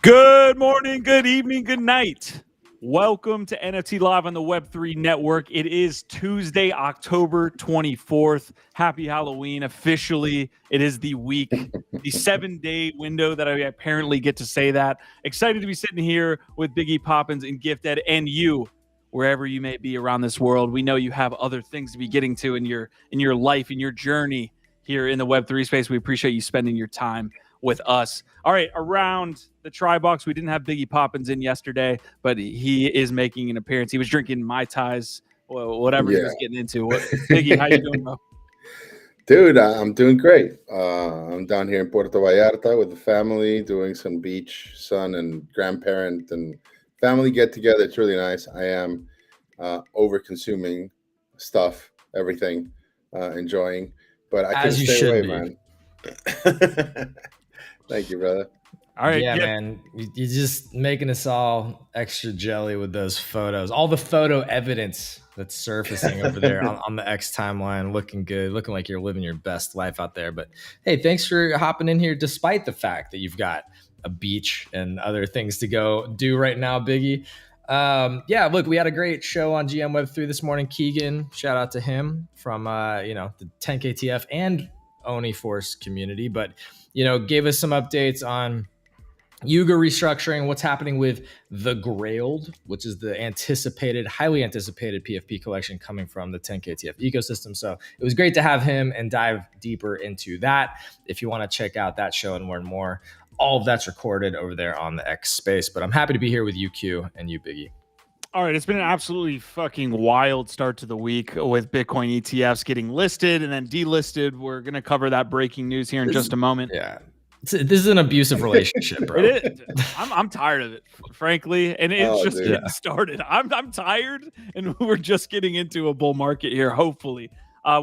Good morning, good evening, good night. Welcome to NFT Live on the Web3 Network. It is Tuesday, October 24th. Happy Halloween. Officially, it is the week, the 7-day window that I apparently get to say that. Excited to be sitting here with Biggie Poppins and Gifdead and you, wherever you may be around this world. We know you have other things to be getting to in your life, in your journey here in the Web3 space. We appreciate you spending your time with us. All right, around the Try Box, we didn't have Biggie Poppins in yesterday, but he is making an appearance. He was drinking Mai Tais, whatever he was getting into. Biggie, how you doing, bro? Dude, I'm doing great. I'm down here in Puerto Vallarta with the family, doing some beach, son and grandparent and family get together. It's really nice. I am over consuming stuff, everything, enjoying, but I couldn't stay away, man. Thank you, brother. All right, yeah, man. You're just making us all extra jelly with those photos. All the photo evidence that's surfacing over there on the X timeline, looking good, looking like you're living your best life out there. But hey, thanks for hopping in here, despite the fact that you've got a beach and other things to go do right now, Biggie. Yeah, look, we had a great show on GM Web3 this morning. Keegan, shout out to him from the 10KTF and Oni Force community, but gave us some updates on Yuga restructuring, what's happening with the Grailed, which is the highly anticipated PFP collection coming from the 10KTF ecosystem. So it was great to have him and dive deeper into that. If you want to check out that show and learn more, all of that's recorded over there on the X space. But I'm happy to be here with you, Q, and you, Biggie. All right, it's been an absolutely fucking wild start to the week with Bitcoin ETFs getting listed and then delisted. We're going to cover that breaking news here in just a moment. Yeah. This is an abusive relationship, bro. It is. I'm tired of it, frankly, and it's just getting started. I'm tired, and we're just getting into a bull market here, hopefully.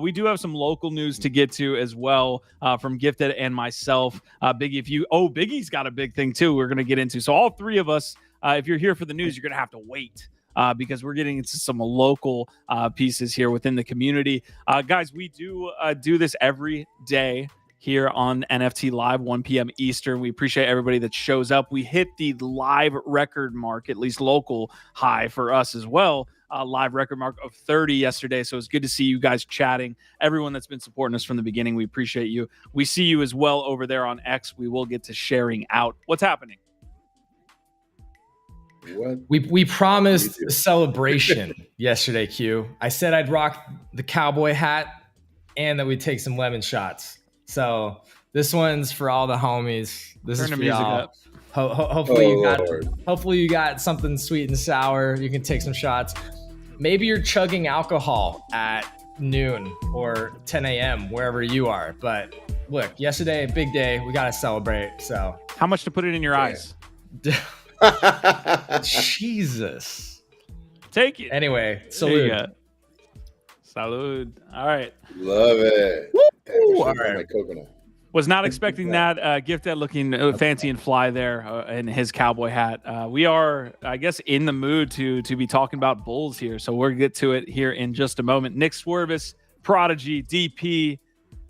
We do have some local news to get to as well from Gifted and myself. Biggie, Biggie's got a big thing too we're going to get into. So all three of us, if you're here for the news, you're going to have to wait. Because we're getting into some local pieces here within the community. Guys, we do this every day here on NFT Live, 1 p.m. Eastern. We appreciate everybody that shows up. We hit the live record mark, at least local high for us as well. Live record mark of 30 yesterday. So it's good to see you guys chatting. Everyone that's been supporting us from the beginning, we appreciate you. We see you as well over there on X. We will get to sharing out. What's happening? What? We promised a celebration yesterday, Q. I said I'd rock the cowboy hat and that we'd take some lemon shots. So this one's for all the homies. This Turn is the for music y'all. up. Hopefully you got something sweet and sour. You can take some shots. Maybe you're chugging alcohol at noon or 10 a.m. wherever you are. But look, yesterday, big day. We got to celebrate. So how much to put it in your eyes? Jesus. Take it. Anyway, salute. Salud. All right. Love it. All right. My coconut. Was not expecting that. Gifted looking fancy and fly there in his cowboy hat. We are, I guess, in the mood to be talking about bulls here. So we'll get to it here in just a moment. Nick Swervis, Prodigy, DP,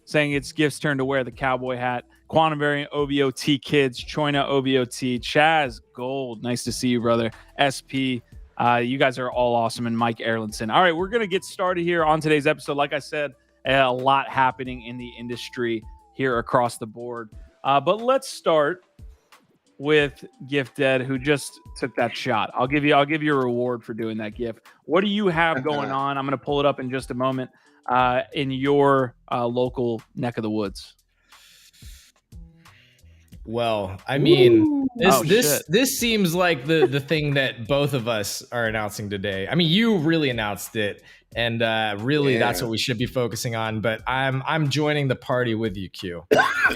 saying it's Gift's turn to wear the cowboy hat. Quantum Variant, OVOT Kids, Choina, OVOT, Chaz, Gold. Nice to see you, brother. SP, you guys are all awesome. And Mike Erlandson. All right, we're going to get started here on today's episode. Like I said, a lot happening in the industry here across the board. But let's start with Gifdead, who just took that shot. I'll give you a reward for doing that, Gift. What do you have going on? I'm going to pull it up in just a moment in your local neck of the woods. Well, I mean, this seems like the thing that both of us are announcing today. I mean, you really announced it, and that's what we should be focusing on. But I'm joining the party with you, Q.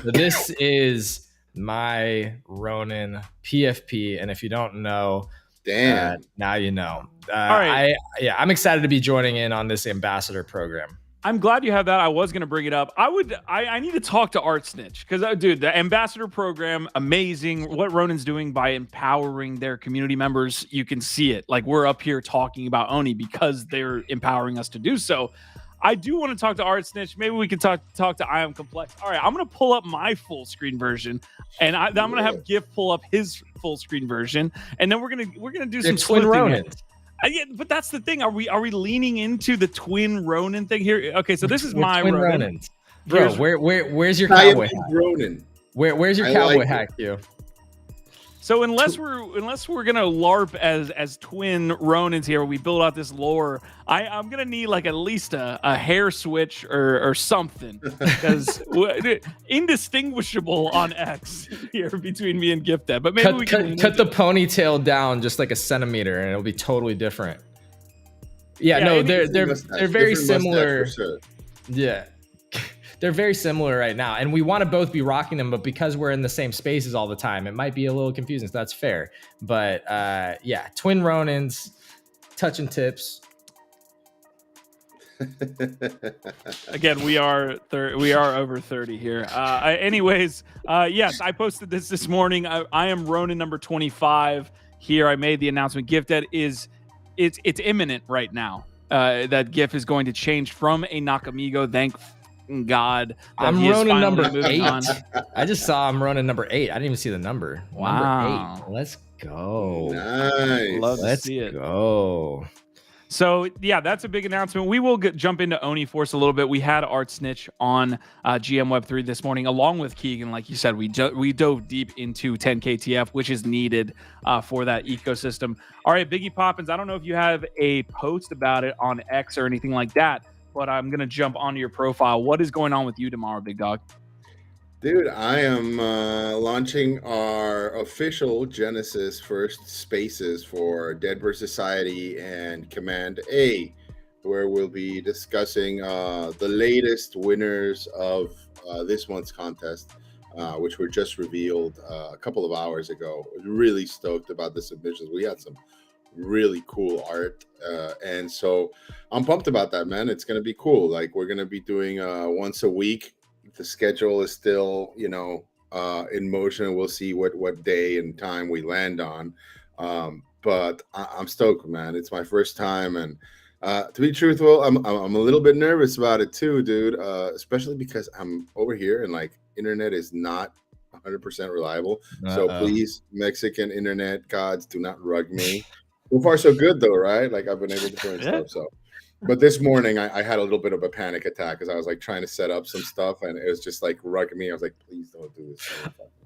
So this is my Ronin PFP, and if you don't know, now you know. All right. I'm excited to be joining in on this ambassador program. I'm glad you have that. I was going to bring it up. I need to talk to Art Snitch because, dude, the ambassador program, amazing. What Ronin's doing by empowering their community members, you can see it. Like, we're up here talking about Oni because they're empowering us to do so. I do want to talk to Art Snitch. Maybe we can talk to I Am Complex. All right, I'm going to pull up my full screen version, and I'm going to have Gift pull up his full screen version, and then we're gonna do some twin Ronins. Yeah, but that's the thing. Are we leaning into the twin Ronin thing here? Okay, so this is my twin Ronin. Bro, where's your cowboy hat? Ronin. Where's your cowboy hat, Q? So unless we're gonna LARP as twin Ronins here, we build out this lore. I'm gonna need like at least a hair switch or something, because indistinguishable on X here between me and Gifdead. But maybe we can cut the ponytail down just like a centimeter, and it'll be totally different. Yeah, no, they're very similar. Sure. Yeah. They're very similar right now, and we want to both be rocking them, but because we're in the same spaces all the time, it might be a little confusing, so that's fair. But yeah, twin Ronins, touching tips. Again, we are over 30 here. Anyways, yes, I posted this morning. I am Ronin number 25 here. I made the announcement. Gifdead it's imminent right now. That GIF is going to change from a Nakamigo. Thank God. I'm Ronin number 8. I just saw I'm Ronin number 8. I didn't even see the number. Wow. Number 8. Let's go. Nice. Love to see it. Go. So yeah, that's a big announcement. We will jump into Oni Force a little bit. We had Art Snitch on GM Web3 this morning, along with Keegan. Like you said, we dove deep into 10KTF, which is needed for that ecosystem. All right, Biggie Poppins, I don't know if you have a post about it on X or anything like that, but I'm going to jump onto your profile. What is going on with you tomorrow, big dog? Dude, I am launching our official Genesis first spaces for Dead vs. Society and CommandA, where we'll be discussing the latest winners of this month's contest, which were just revealed a couple of hours ago. Really stoked about the submissions. We had some really cool art, and so I'm pumped about that, man. It's going to be cool. Like, we're going to be doing once a week. The schedule is still, in motion. We'll see what day and time we land on. But I'm stoked, man. It's my first time, and to be truthful, I'm a little bit nervous about it too, dude. Especially because I'm over here and like internet is not 100% reliable. So please, Mexican internet gods, do not rug me. So far, so good though, right? Like, I've been able to join stuff. So. But this morning, I had a little bit of a panic attack because I was like trying to set up some stuff, and it was just like rugging me. I was like, "Please don't do this."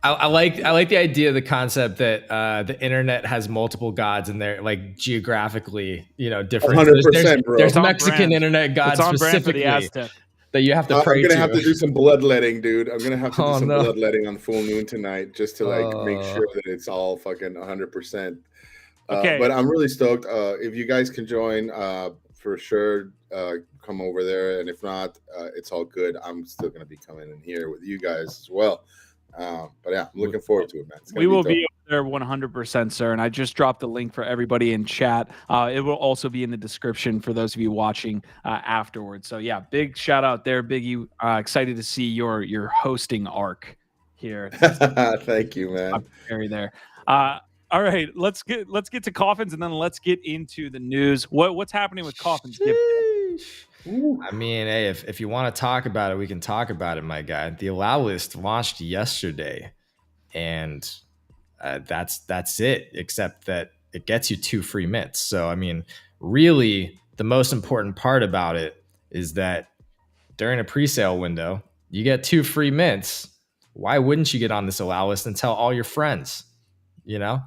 I like the idea, the concept that the internet has multiple gods, and they're like geographically, different. 100%, bro. There's Mexican internet gods specifically that you have to pray to. I'm gonna have to do some bloodletting, dude. I'm gonna have to do some bloodletting on full moon tonight just to make sure that it's all fucking 100%. Okay. But I'm really stoked. If you guys can join. For sure, come over there, and if not, it's all good. I'm still going to be coming in here with you guys as well. But yeah, I'm looking forward to it, man. We will be there 100%, sir. And I just dropped the link for everybody in chat. It will also be in the description for those of you watching afterwards. So yeah, big shout out there, Biggie. Excited to see your hosting arc here. Thank you, man. Very there. All right, let's get to Coffins, and then let's get into the news. What's happening with Coffins? I mean, hey, if you want to talk about it, we can talk about it, my guy. The allow list launched yesterday, and that's it. Except that it gets you 2 free mints. So I mean, really, the most important part about it is that during a pre-sale window, you get 2 free mints. Why wouldn't you get on this allow list and tell all your friends?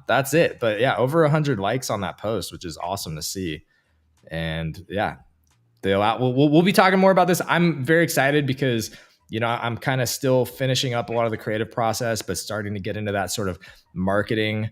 That's it. But yeah, over 100 likes on that post, which is awesome to see. And yeah, we'll be talking more about this. I'm very excited because, I'm kind of still finishing up a lot of the creative process, but starting to get into that sort of marketing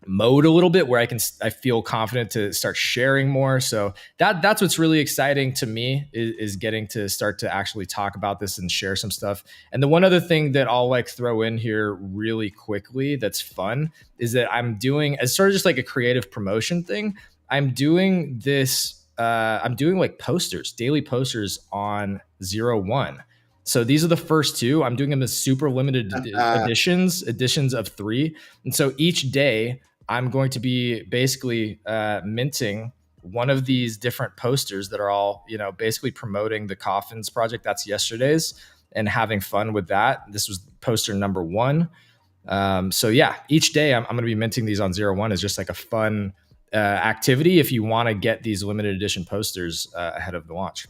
mode a little bit where I feel confident to start sharing more. So that's what's really exciting to me is getting to start to actually talk about this and share some stuff. And the one other thing that I'll like throw in here really quickly that's fun is that I'm doing as sort of just like a creative promotion thing. I'm doing this. I'm doing like posters, daily posters on 0-1. So these are the first 2. I'm doing them as super limited editions of 3. And so each day I'm going to be basically minting one of these different posters that are all, basically promoting the Coffins project. That's yesterday's, and having fun with that. This was poster number 1. So yeah, each day I'm going to be minting these on 0-1 as just like a fun activity if you want to get these limited edition posters ahead of the launch.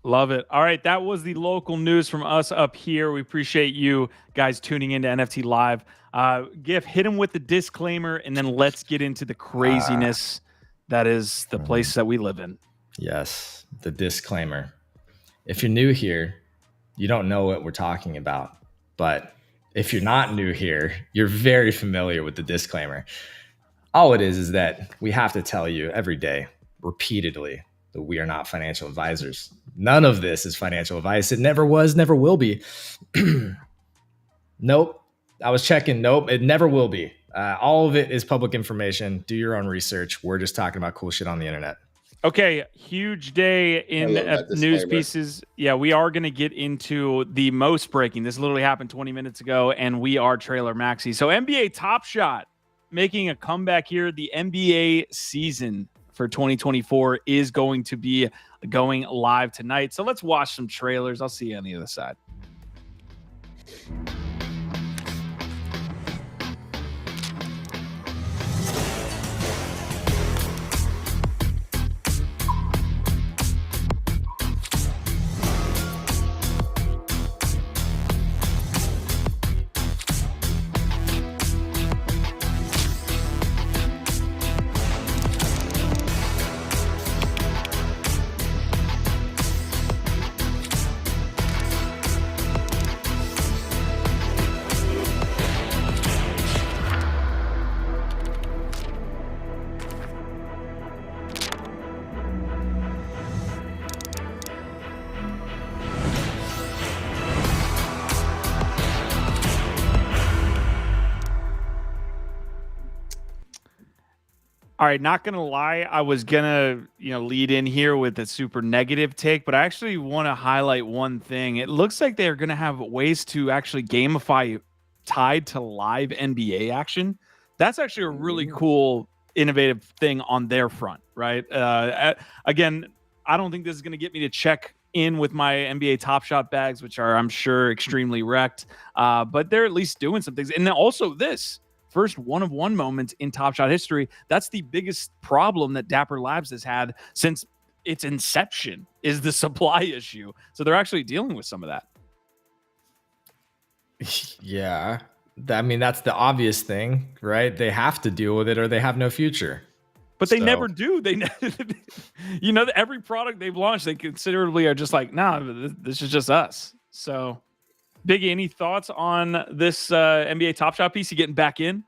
Love it. All right, that was the local news from us up here. We appreciate you guys tuning into NFT Live. Gif, hit him with the disclaimer, and then let's get into the craziness that is the place that we live in. Yes, the disclaimer. If you're new here, you don't know what we're talking about. But if you're not new here, you're very familiar with the disclaimer. All it is that we have to tell you every day, repeatedly, that we are not financial advisors. None of this is financial advice. It never was, never will be. Nope. I was checking. Nope. It never will be. All of it is public information. Do your own research. We're just talking about cool shit on the internet. Okay, huge day in news pieces. Yeah, we are going to get into the most breaking. This literally happened 20 minutes ago, and we are Trailer Maxi. So NBA TopShot making a comeback here. The NBA season for 2024 is going to be going live tonight. So let's watch some trailers. I'll see you on the other side. All right, not gonna lie, I was gonna lead in here with a super negative take, but I actually want to highlight one thing. It looks like they're gonna have ways to actually gamify tied to live NBA action. That's actually a really cool, innovative thing on their front, right? Again, I don't think this is gonna get me to check in with my NBA TopShot bags, which are, I'm sure, extremely wrecked. But they're at least doing some things, and then also this. First one-of-one moments in TopShot history. That's the biggest problem that Dapper Labs has had since its inception, is the supply issue. So they're actually dealing with some of that. Yeah. I mean, that's the obvious thing, right? They have to deal with it or they have no future. But they never do. They, every product they've launched, they considerably are just like, nah, this is just us. So, Biggie, any thoughts on this NBA TopShot piece? You getting back in?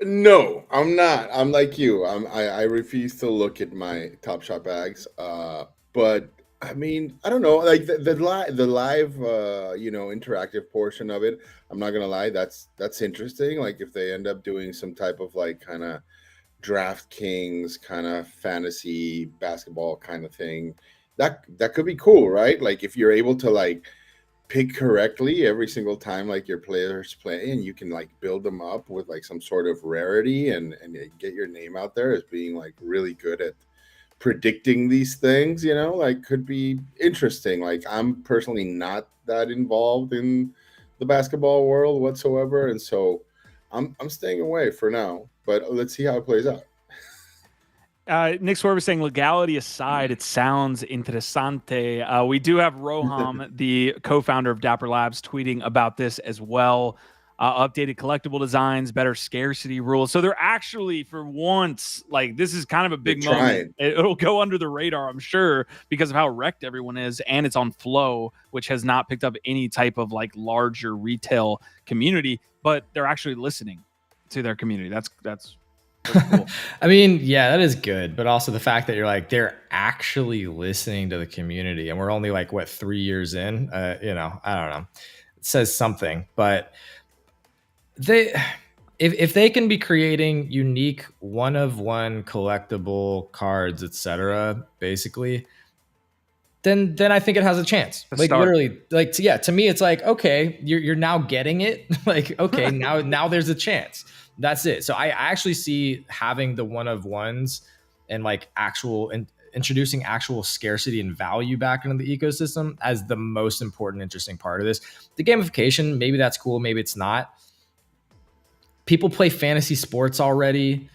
No, I'm not. I'm like you. I refuse to look at my TopShot bags. But I mean, I don't know. Like the live, interactive portion of it. I'm not gonna lie. That's interesting. Like if they end up doing some type of like kind of DraftKings kind of fantasy basketball kind of thing, that could be cool, right? Like if you're able to like pick correctly every single time like your players play, and you can like build them up with like some sort of rarity and get your name out there as being like really good at predicting these things, like could be interesting. Like I'm personally not that involved in the basketball world whatsoever, and so I'm staying away for now, but let's see how it plays out. Nick Swerve is saying, legality aside, it sounds interessante. We do have Roham, the co-founder of Dapper Labs, tweeting about this as well. Updated collectible designs, better scarcity rules. So they're actually, for once, like this is kind of a big moment. It'll go under the radar, I'm sure, because of how wrecked everyone is, and it's on Flow, which has not picked up any type of like larger retail community, but they're actually listening to their community. That's cool. I mean, yeah, that is good. But also the fact that you're like, they're actually listening to the community, and we're only like, 3 years in, I don't know. It says something, but if they can be creating unique one-of-one collectible cards, etc., basically, then I think it has a chance. Like literally, like to me, it's like, okay, you're now getting it. Like, okay, now there's a chance. That's it. So I actually see having the one-of-ones and like introducing actual scarcity and value back into the ecosystem as the most important, interesting part of this. The gamification, maybe that's cool, maybe it's not. People play fantasy sports already.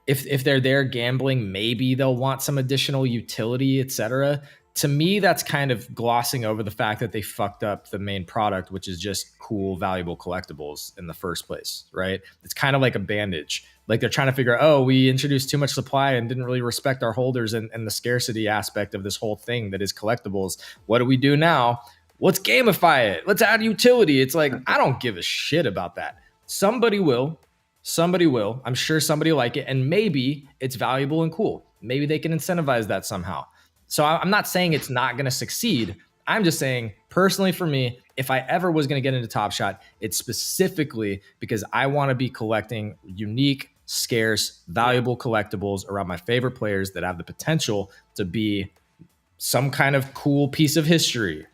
If they're there gambling, maybe they'll want some additional utility, etc. To me, that's kind of glossing over the fact that they fucked up the main product, which is just cool, valuable collectibles in the first place, right? It's kind of like a bandage. Like they're trying to figure out, oh, we introduced too much supply and didn't really respect our holders and the scarcity aspect of this whole thing that is collectibles. What do we do now? Let's gamify it. Let's add utility. It's like, I don't give a shit about that. Somebody will. I'm sure somebody will like it. And maybe it's valuable and cool. Maybe they can incentivize that somehow. So I'm not saying it's not going to succeed. I'm just saying, personally for me, if I ever was going to get into TopShot, it's specifically because I want to be collecting unique, scarce, valuable collectibles around my favorite players that have the potential to be some kind of cool piece of history.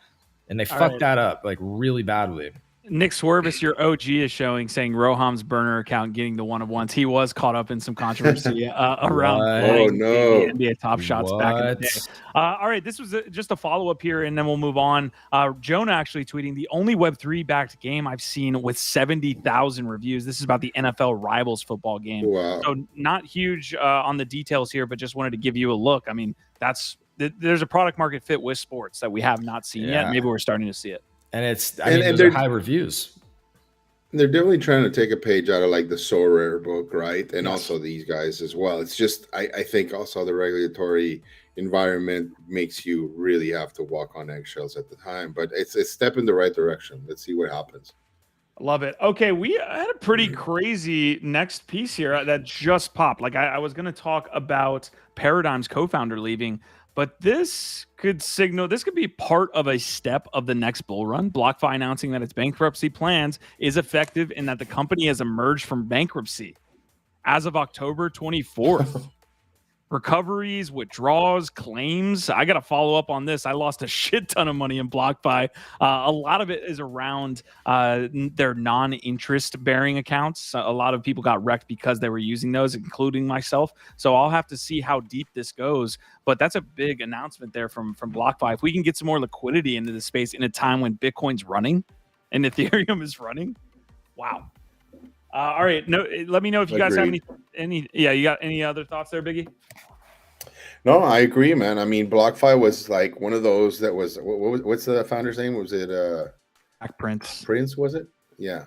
And they fucked that up like really badly. Nick Swervis, your OG, is showing, saying Roham's burner account getting the one of ones. He was caught up in some controversy around the NBA Top Shots back in the day. All right, this was just a follow-up here, and then we'll move on. Jonah actually tweeting, the only Web3 backed game I've seen with 70,000 reviews. This is about the NFL Rivals football game. Wow. So not huge on the details here, but just wanted to give you a look. I mean, there's a product market fit with sports that we have not seen yet. Maybe we're starting to see it. And those are high reviews. They're definitely trying to take a page out of like the Sorare book, right? And also these guys as well. It's just, I think also the regulatory environment makes you really have to walk on eggshells at the time. But it's a step in the right direction. Let's see what happens. Love it. Okay, we had a pretty crazy next piece here that just popped. Like I was going to talk about Paradigm's co-founder leaving, but this could be part of a step of the next bull run. BlockFi announcing that its bankruptcy plans is effective and that the company has emerged from bankruptcy as of October 24th. Recoveries, withdrawals, claims. I got to follow up on this. I lost a shit ton of money in BlockFi. A lot of it is around their non-interest bearing accounts. A lot of people got wrecked because they were using those, including myself. So I'll have to see how deep this goes. But that's a big announcement there from BlockFi. If we can get some more liquidity into the space in a time when Bitcoin's running and Ethereum is running, wow. All right. No, let me know if you guys have any. Yeah, you got any other thoughts there, Biggie? No, I agree, man. I mean, BlockFi was like one of those that was what's the founder's name? Was it Prince? Prince, was it? Yeah,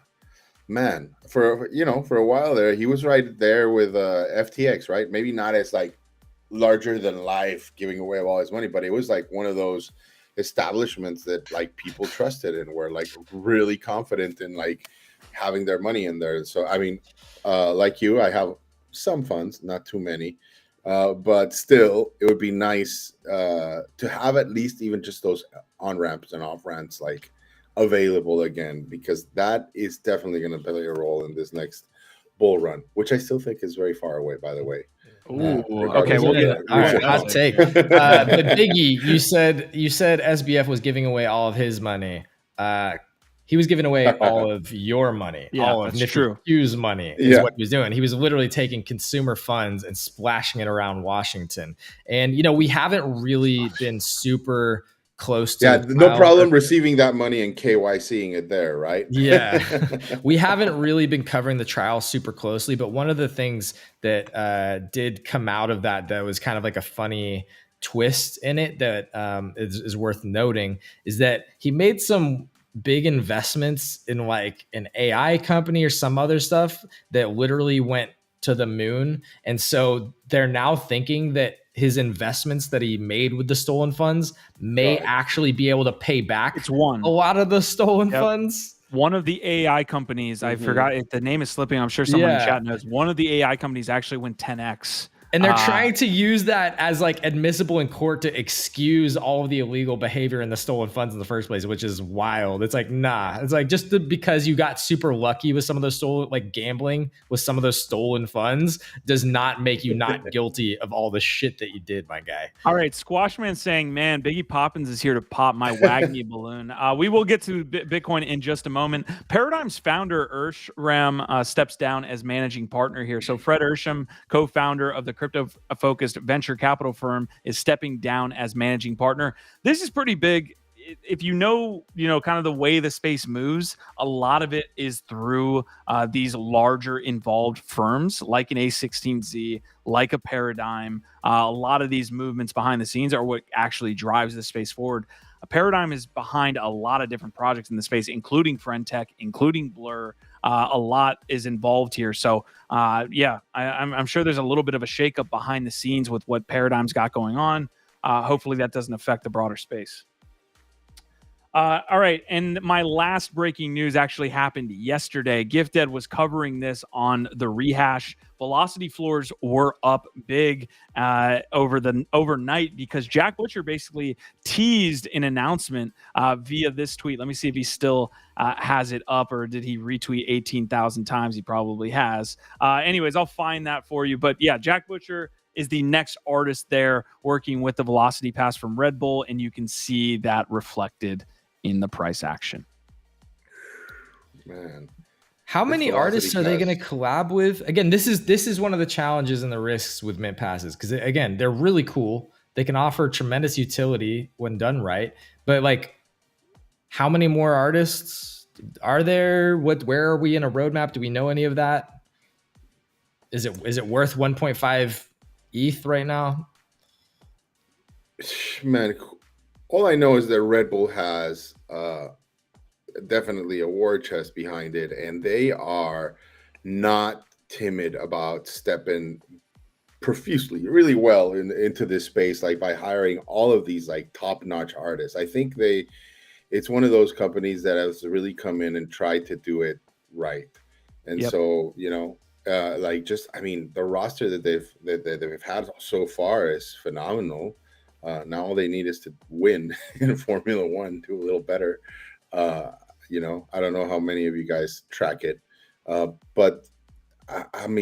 man. For a while there, he was right there with FTX, right? Maybe not as like larger than life, giving away all his money, but it was like one of those establishments that like people trusted and were like really confident in like having their money in there. So I mean, like you, I have some funds, not too many, but still it would be nice to have at least even just those on ramps and off ramps like available again, because that is definitely going to play a role in this next bull run, which I still think is very far away, by the way. Ooh, okay, we'll get it. All right, hot take. But Biggie, you said SBF was giving away all of his money. He was giving away all of your money. Yeah, all of that's true. Hugh's money is what he was doing. He was literally taking consumer funds and splashing it around Washington. And, we haven't really been super close to. Yeah, no problem receiving that money and KYCing it there, right? Yeah. We haven't really been covering the trial super closely. But one of the things that did come out of that was kind of like a funny twist in it that is worth noting is that he made some big investments in like an AI company or some other stuff that literally went to the moon. And so they're now thinking that his investments that he made with the stolen funds may actually be able to pay back a lot of the stolen funds. One of the AI companies, I forgot if the name is slipping. I'm sure someone in the chat knows. One of the AI companies actually went 10x. And they're trying to use that as like admissible in court to excuse all of the illegal behavior in the stolen funds in the first place, which is wild. It's like, nah, it's like just because you got super lucky with some of those stolen, like gambling with some of those stolen funds does not make you not guilty of all the shit that you did, my guy. All right. Squashman saying, man, Biggie Poppins is here to pop my Wagny balloon. We will get to Bitcoin in just a moment. Paradigm's founder, Urshram, steps down as managing partner here. So Fred Urshram, co-founder of the crypto-focused venture capital firm, is stepping down as managing partner. This is pretty big. If you know, kind of the way the space moves, a lot of it is through these larger involved firms like an A16Z, like a Paradigm. A lot of these movements behind the scenes are what actually drives the space forward. A Paradigm is behind a lot of different projects in the space, including FriendTech, including Blur. A lot is involved here. So, I'm sure there's a little bit of a shakeup behind the scenes with what Paradigm's got going on. Hopefully that doesn't affect the broader space. All right, and my last breaking news actually happened yesterday. Gifdead was covering this on the Rehash. Velocity floors were up big overnight because Jack Butcher basically teased an announcement via this tweet. Let me see if he still has it up, or did he retweet 18,000 times? He probably has. Anyways, I'll find that for you. But yeah, Jack Butcher is the next artist there working with the Velocity Pass from Red Bull, and you can see that reflected in the price action. Man, how many artists are they going to collab with? Again, this is one of the challenges and the risks with mint passes, because again, they're really cool. They can offer tremendous utility when done right, but like, how many more artists are there? Where are we in a roadmap? Do we know any of that? Is it worth 1.5 ETH right now? Man, all I know is that Red Bull has definitely a war chest behind it, and they are not timid about stepping profusely, really well into this space, like by hiring all of these like top-notch artists. I think it's one of those companies that has really come in and tried to do it right. And so, the roster that they've had so far is phenomenal. Now all they need is to win in Formula One, do a little better. I don't know how many of you guys track it, but I'm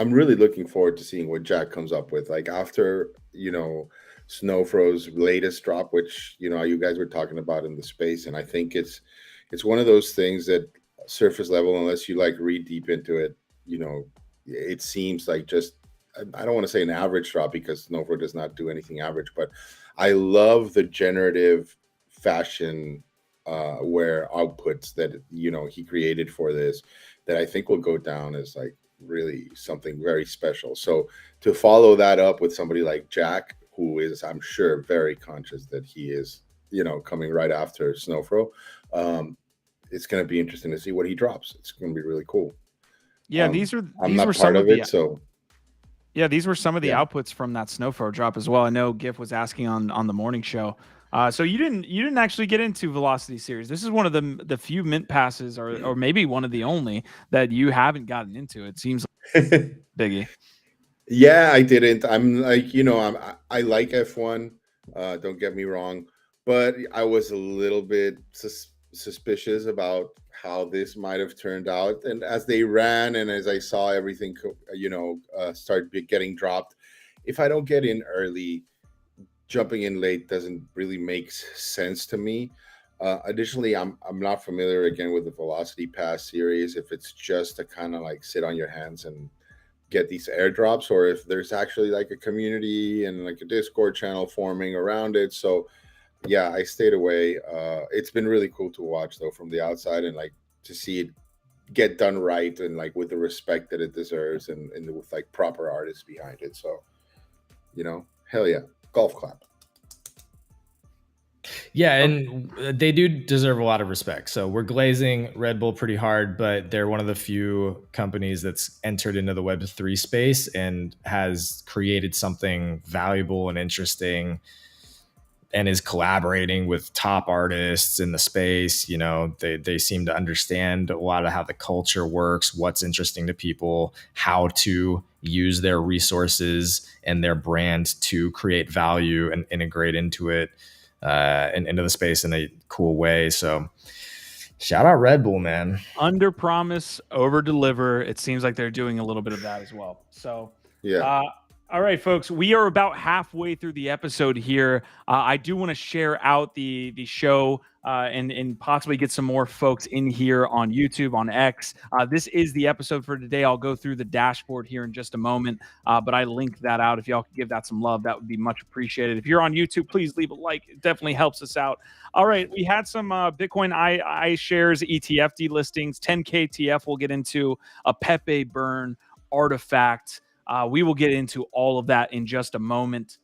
really looking forward to seeing what Jack comes up with. Like after Snowfro's latest drop, which you guys were talking about in the space, and I think it's one of those things that surface level, unless you like read deep into it, it seems like just, I don't want to say an average drop because Snowfro does not do anything average, but I love the generative fashion where outputs that he created for this, that I think will go down as like really something very special. So to follow that up with somebody like Jack, who is, I'm sure, very conscious that he is coming right after Snowfro, it's going to be interesting to see what he drops. It's going to be really cool. Yeah, these were some of it, so. Yeah, these were some of the outputs from that Snowfro drop as well. I know Gif was asking on the morning show. So you didn't actually get into Velocity Series. This is one of the few mint passes, or maybe one of the only, that you haven't gotten into. It seems like Biggie. Yeah, I didn't. I'm like, I like F1. Don't get me wrong, but I was a little bit suspicious about how this might have turned out. And as they ran and as I saw everything, start getting dropped, if I don't get in early, jumping in late doesn't really make sense to me. Additionally, I'm not familiar again with the Velocity Pass series, if it's just to kind of like sit on your hands and get these airdrops, or if there's actually like a community and like a Discord channel forming around it. So yeah, I stayed away. It's been really cool to watch though from the outside, and like to see it get done right and like with the respect that it deserves, and with like proper artists behind it. So, hell yeah, golf clap. Yeah, and they do deserve a lot of respect. So we're glazing Red Bull pretty hard, but they're one of the few companies that's entered into the Web3 space and has created something valuable and interesting, and is collaborating with top artists in the space. They seem to understand a lot of how the culture works, what's interesting to people, how to use their resources and their brand to create value and integrate into it, and into the space in a cool way. So shout out Red Bull, man. Under promise, over deliver. It seems like they're doing a little bit of that as well. So yeah. All right, folks, we are about halfway through the episode here. I do want to share out the show and possibly get some more folks in here on YouTube, on X. This is the episode for today. I'll go through the dashboard here in just a moment, but I linked that out. If y'all could give that some love, that would be much appreciated. If you're on YouTube, please leave a like. It definitely helps us out. All right, we had some Bitcoin iShares ETF delistings, 10K TF. We'll get into a Pepe Burn artifact. We will get into all of that in just a moment,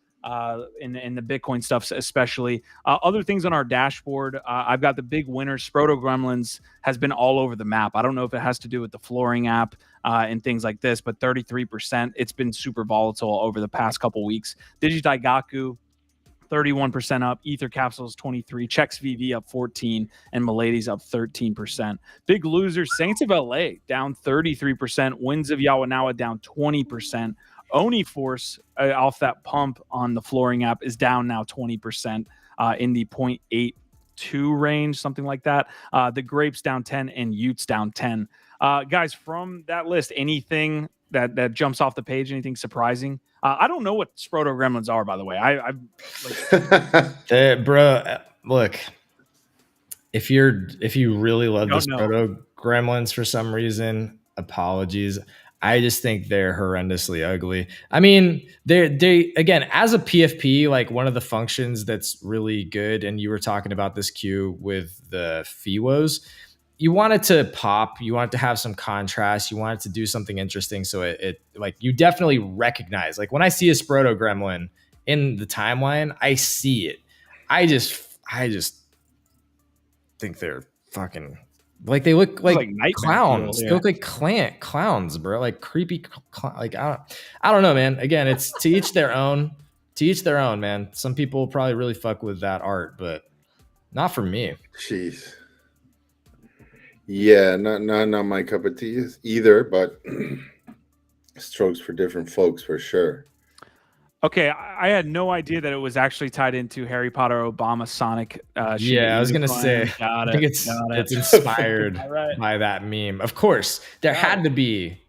in the Bitcoin stuff especially. Other things on our dashboard, I've got the big winners. Sproto Gremlins has been all over the map. I don't know if it has to do with the flooring app and things like this, but 33%. It's been super volatile over the past couple weeks. Digidaigaku, 31% up, Ether Capsules 23, Checks VV up 14, and Milady's up 13%. Big losers, Saints of LA down 33%, Winds of Yawanawa down 20%. Oni Force off that pump on the flooring app is down now 20% in the 0.82 range, something like that. The Grapes down 10 and Utes down 10. Guys, from that list, anything that jumps off the page, anything surprising? I don't know what Sproto Gremlins are, by the way. Bro, look, if you really love the Sproto Gremlins for some reason, apologies. I just think they're horrendously ugly. I mean, they again, as a PFP, like one of the functions that's really good, and you were talking about this queue with the FIWOs, you want it to pop, you want it to have some contrast, you want it to do something interesting. So it like you definitely recognize, like when I see a Sproto Gremlin in the timeline, I see it. I just think they're fucking like, they look like clowns. Yeah. They look like clowns, bro. Like creepy, like I don't know, man. Again, it's to each their own. To each their own, man. Some people probably really fuck with that art, but not for me. Jeez. Yeah, not my cup of tea either, but strokes for different folks for sure. Okay, I had no idea that it was actually tied into Harry Potter, Obama, Sonic. Yeah, I was gonna say. I think it's inspired by that meme. Of course, there had to be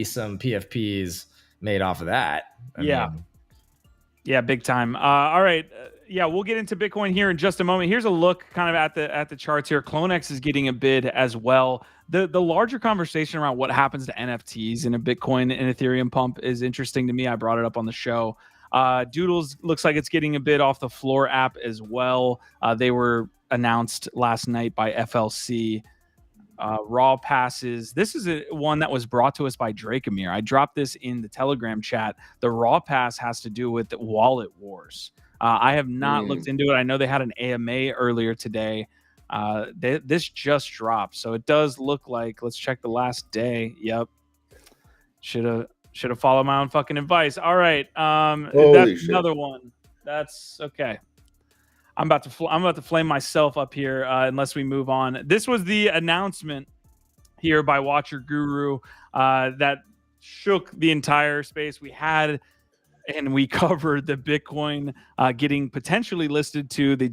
some PFPs made off of that. I mean, yeah, big time. All right. Yeah, we'll get into Bitcoin here in just a moment. Here's a look kind of at the charts here. CloneX is getting a bid as well. The larger conversation around what happens to NFTs in a Bitcoin and Ethereum pump is interesting to me. I brought it up on the show. Doodles looks like it's getting a bid off the Floor app as well. They were announced last night by FLC. Raw passes. This is one that was brought to us by Drakemir. I dropped this in the Telegram chat. The raw pass has to do with the wallet wars. I have not looked into it. I know they had an AMA earlier today. This just dropped, so it does look like. Let's check the last day. Yep, should have followed my own fucking advice. All right, that's another one. That's okay. I'm about to flame myself up here unless we move on. This was the announcement here by Watcher Guru that shook the entire space. We had and we covered the Bitcoin getting potentially listed to the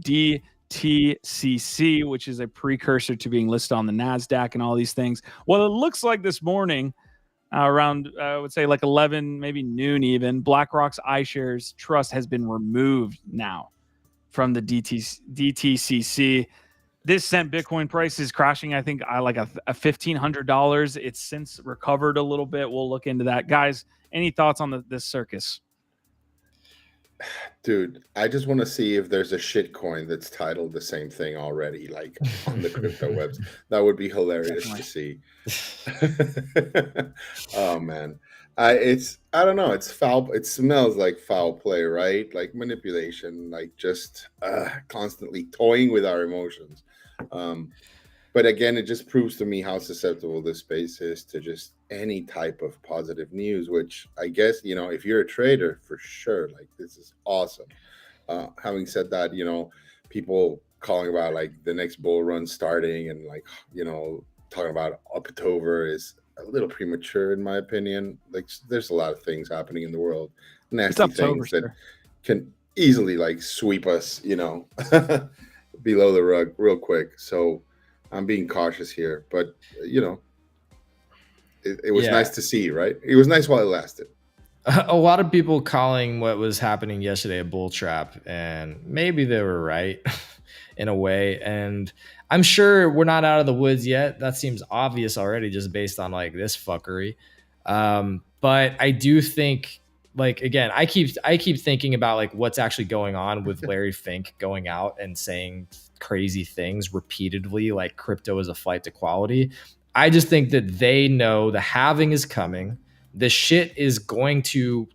DTCC, which is a precursor to being listed on the NASDAQ and all these things. Well, it looks like this morning around, I would say like 11, maybe noon even, BlackRock's iShares Trust has been removed now from the DTCC. This sent Bitcoin prices crashing, I think, like a $1,500. It's since recovered a little bit. We'll look into that. Guys, any thoughts on this circus? Dude, I just want to see if there's a shitcoin that's titled the same thing already, like on the crypto webs. That would be hilarious to see. Oh man, I don't know. It's foul. It smells like foul play, right? Like manipulation, like just constantly toying with our emotions. But again, it just proves to me how susceptible this space is to just any type of positive news, which I guess, if you're a trader, for sure, like this is awesome. Having said that, people calling about like the next bull run starting and like, talking about October is a little premature in my opinion. Like there's a lot of things happening in the world, nasty things that can easily like sweep us, below the rug real quick. So I'm being cautious here, but it was nice to see, right? It was nice while it lasted. A lot of people calling what was happening yesterday a bull trap, and maybe they were right in a way. And I'm sure we're not out of the woods yet. That seems obvious already just based on like this fuckery. But I do think, like, again, I keep thinking about like what's actually going on with Larry Fink going out and saying crazy things repeatedly, like crypto is a flight to quality. I just think that they know the halving is coming. The shit is going to,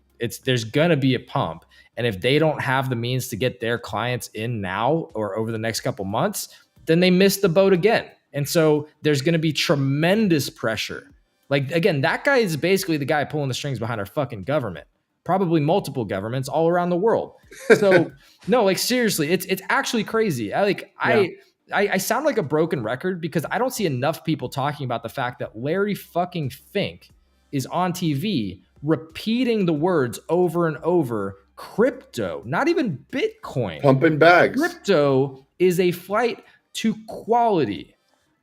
there's going to be a pump. And if they don't have the means to get their clients in now or over the next couple months, then they miss the boat again. And so there's going to be tremendous pressure. Like, again, that guy is basically the guy pulling the strings behind our fucking government, probably multiple governments all around the world. So no, like seriously, it's actually crazy. I sound like a broken record because I don't see enough people talking about the fact that Larry fucking Fink is on TV repeating the words over and over. Crypto, not even Bitcoin. Pumping bags. Crypto is a flight to quality.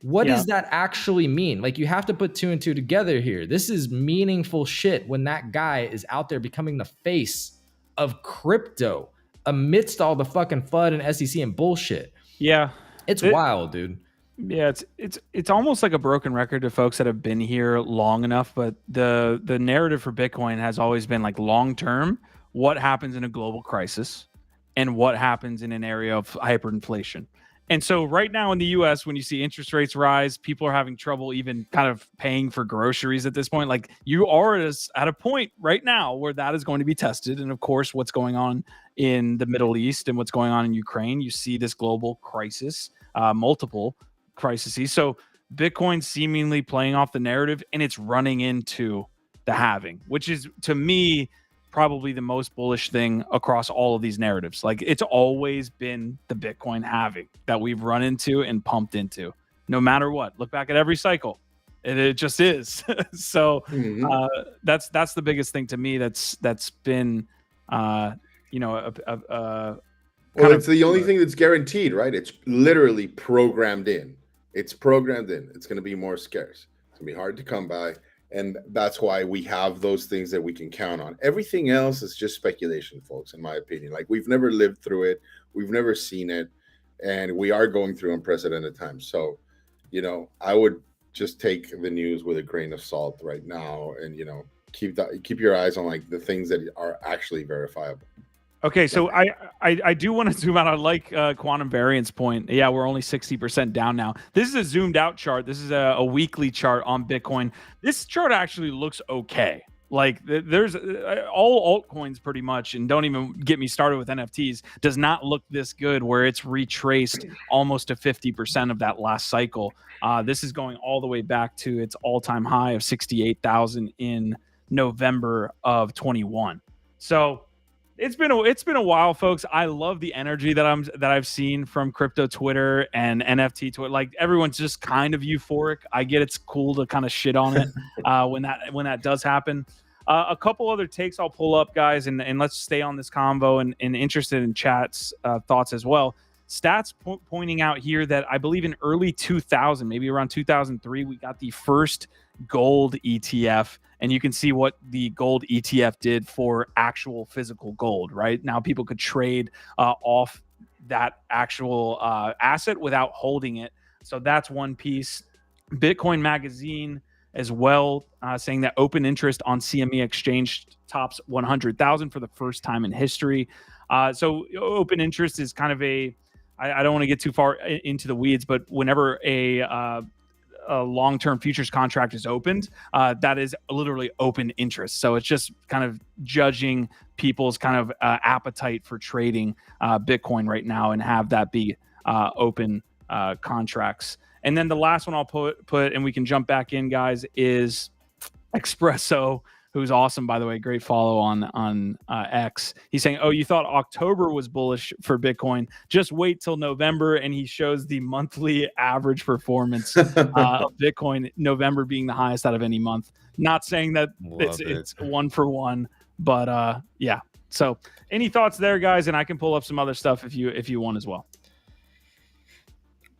What does that actually mean? Like, you have to put two and two together here. This is meaningful shit when that guy is out there becoming the face of crypto amidst all the fucking FUD and SEC and bullshit. Yeah. It's wild, dude. Yeah, it's almost like a broken record to folks that have been here long enough, but the narrative for Bitcoin has always been like long term, what happens in a global crisis and what happens in an area of hyperinflation. And so right now in the US, when you see interest rates rise, people are having trouble even kind of paying for groceries at this point. Like, you are at a point right now where that is going to be tested. And of course, what's going on in the Middle East and what's going on in Ukraine, you see this global crisis, multiple crises. So Bitcoin seemingly playing off the narrative, and it's running into the halving, which is, to me, probably the most bullish thing across all of these narratives. Like, it's always been the Bitcoin halving that we've run into and pumped into, no matter what. Look back at every cycle, and it just is. So that's the biggest thing to me. That's been well, it's the only thing that's guaranteed, right? It's literally programmed in. It's programmed in. It's going to be more scarce. It's going to be hard to come by. And that's why we have those things that we can count on. Everything else is just speculation, folks, in my opinion. Like, we've never lived through it. We've never seen it. And we are going through unprecedented times. So, I would just take the news with a grain of salt right now and, keep your eyes on like the things that are actually verifiable. Okay, so I do want to zoom out. I like quantum variance point. Yeah, we're only 60% down now. This is a zoomed out chart. This is a weekly chart on Bitcoin. This chart actually looks okay. Like, there's all altcoins pretty much, and don't even get me started with NFTs, does not look this good, where it's retraced almost to 50% of that last cycle. This is going all the way back to its all-time high of 68,000 in November of 21. So it's been a while, folks. I love the energy that I've seen from crypto Twitter and NFT Twitter. Like, everyone's just kind of euphoric. I get it's cool to kind of shit on it when that does happen. A couple other takes I'll pull up, guys, and let's stay on this convo and interested in chat's thoughts as well. Stats pointing out here that I believe in early 2000, maybe around 2003, we got the first gold ETF. And you can see what the gold ETF did for actual physical gold. Right now, people could trade off that actual asset without holding it. So that's one piece. Bitcoin Magazine as well, saying that open interest on CME exchange tops 100,000 for the first time in history. So open interest is kind of I don't want to get too far into the weeds, but whenever a long-term futures contract is opened, that is literally open interest. So it's just kind of judging people's kind of appetite for trading Bitcoin right now, and have that be open contracts. And then the last one I'll put, and we can jump back in, guys, is Espresso, who's awesome, by the way. Great follow on X. He's saying, oh, you thought October was bullish for Bitcoin. Just wait till November. And he shows the monthly average performance of Bitcoin, November being the highest out of any month. Not saying that it's one for one, but yeah. So any thoughts there, guys? And I can pull up some other stuff if you want as well.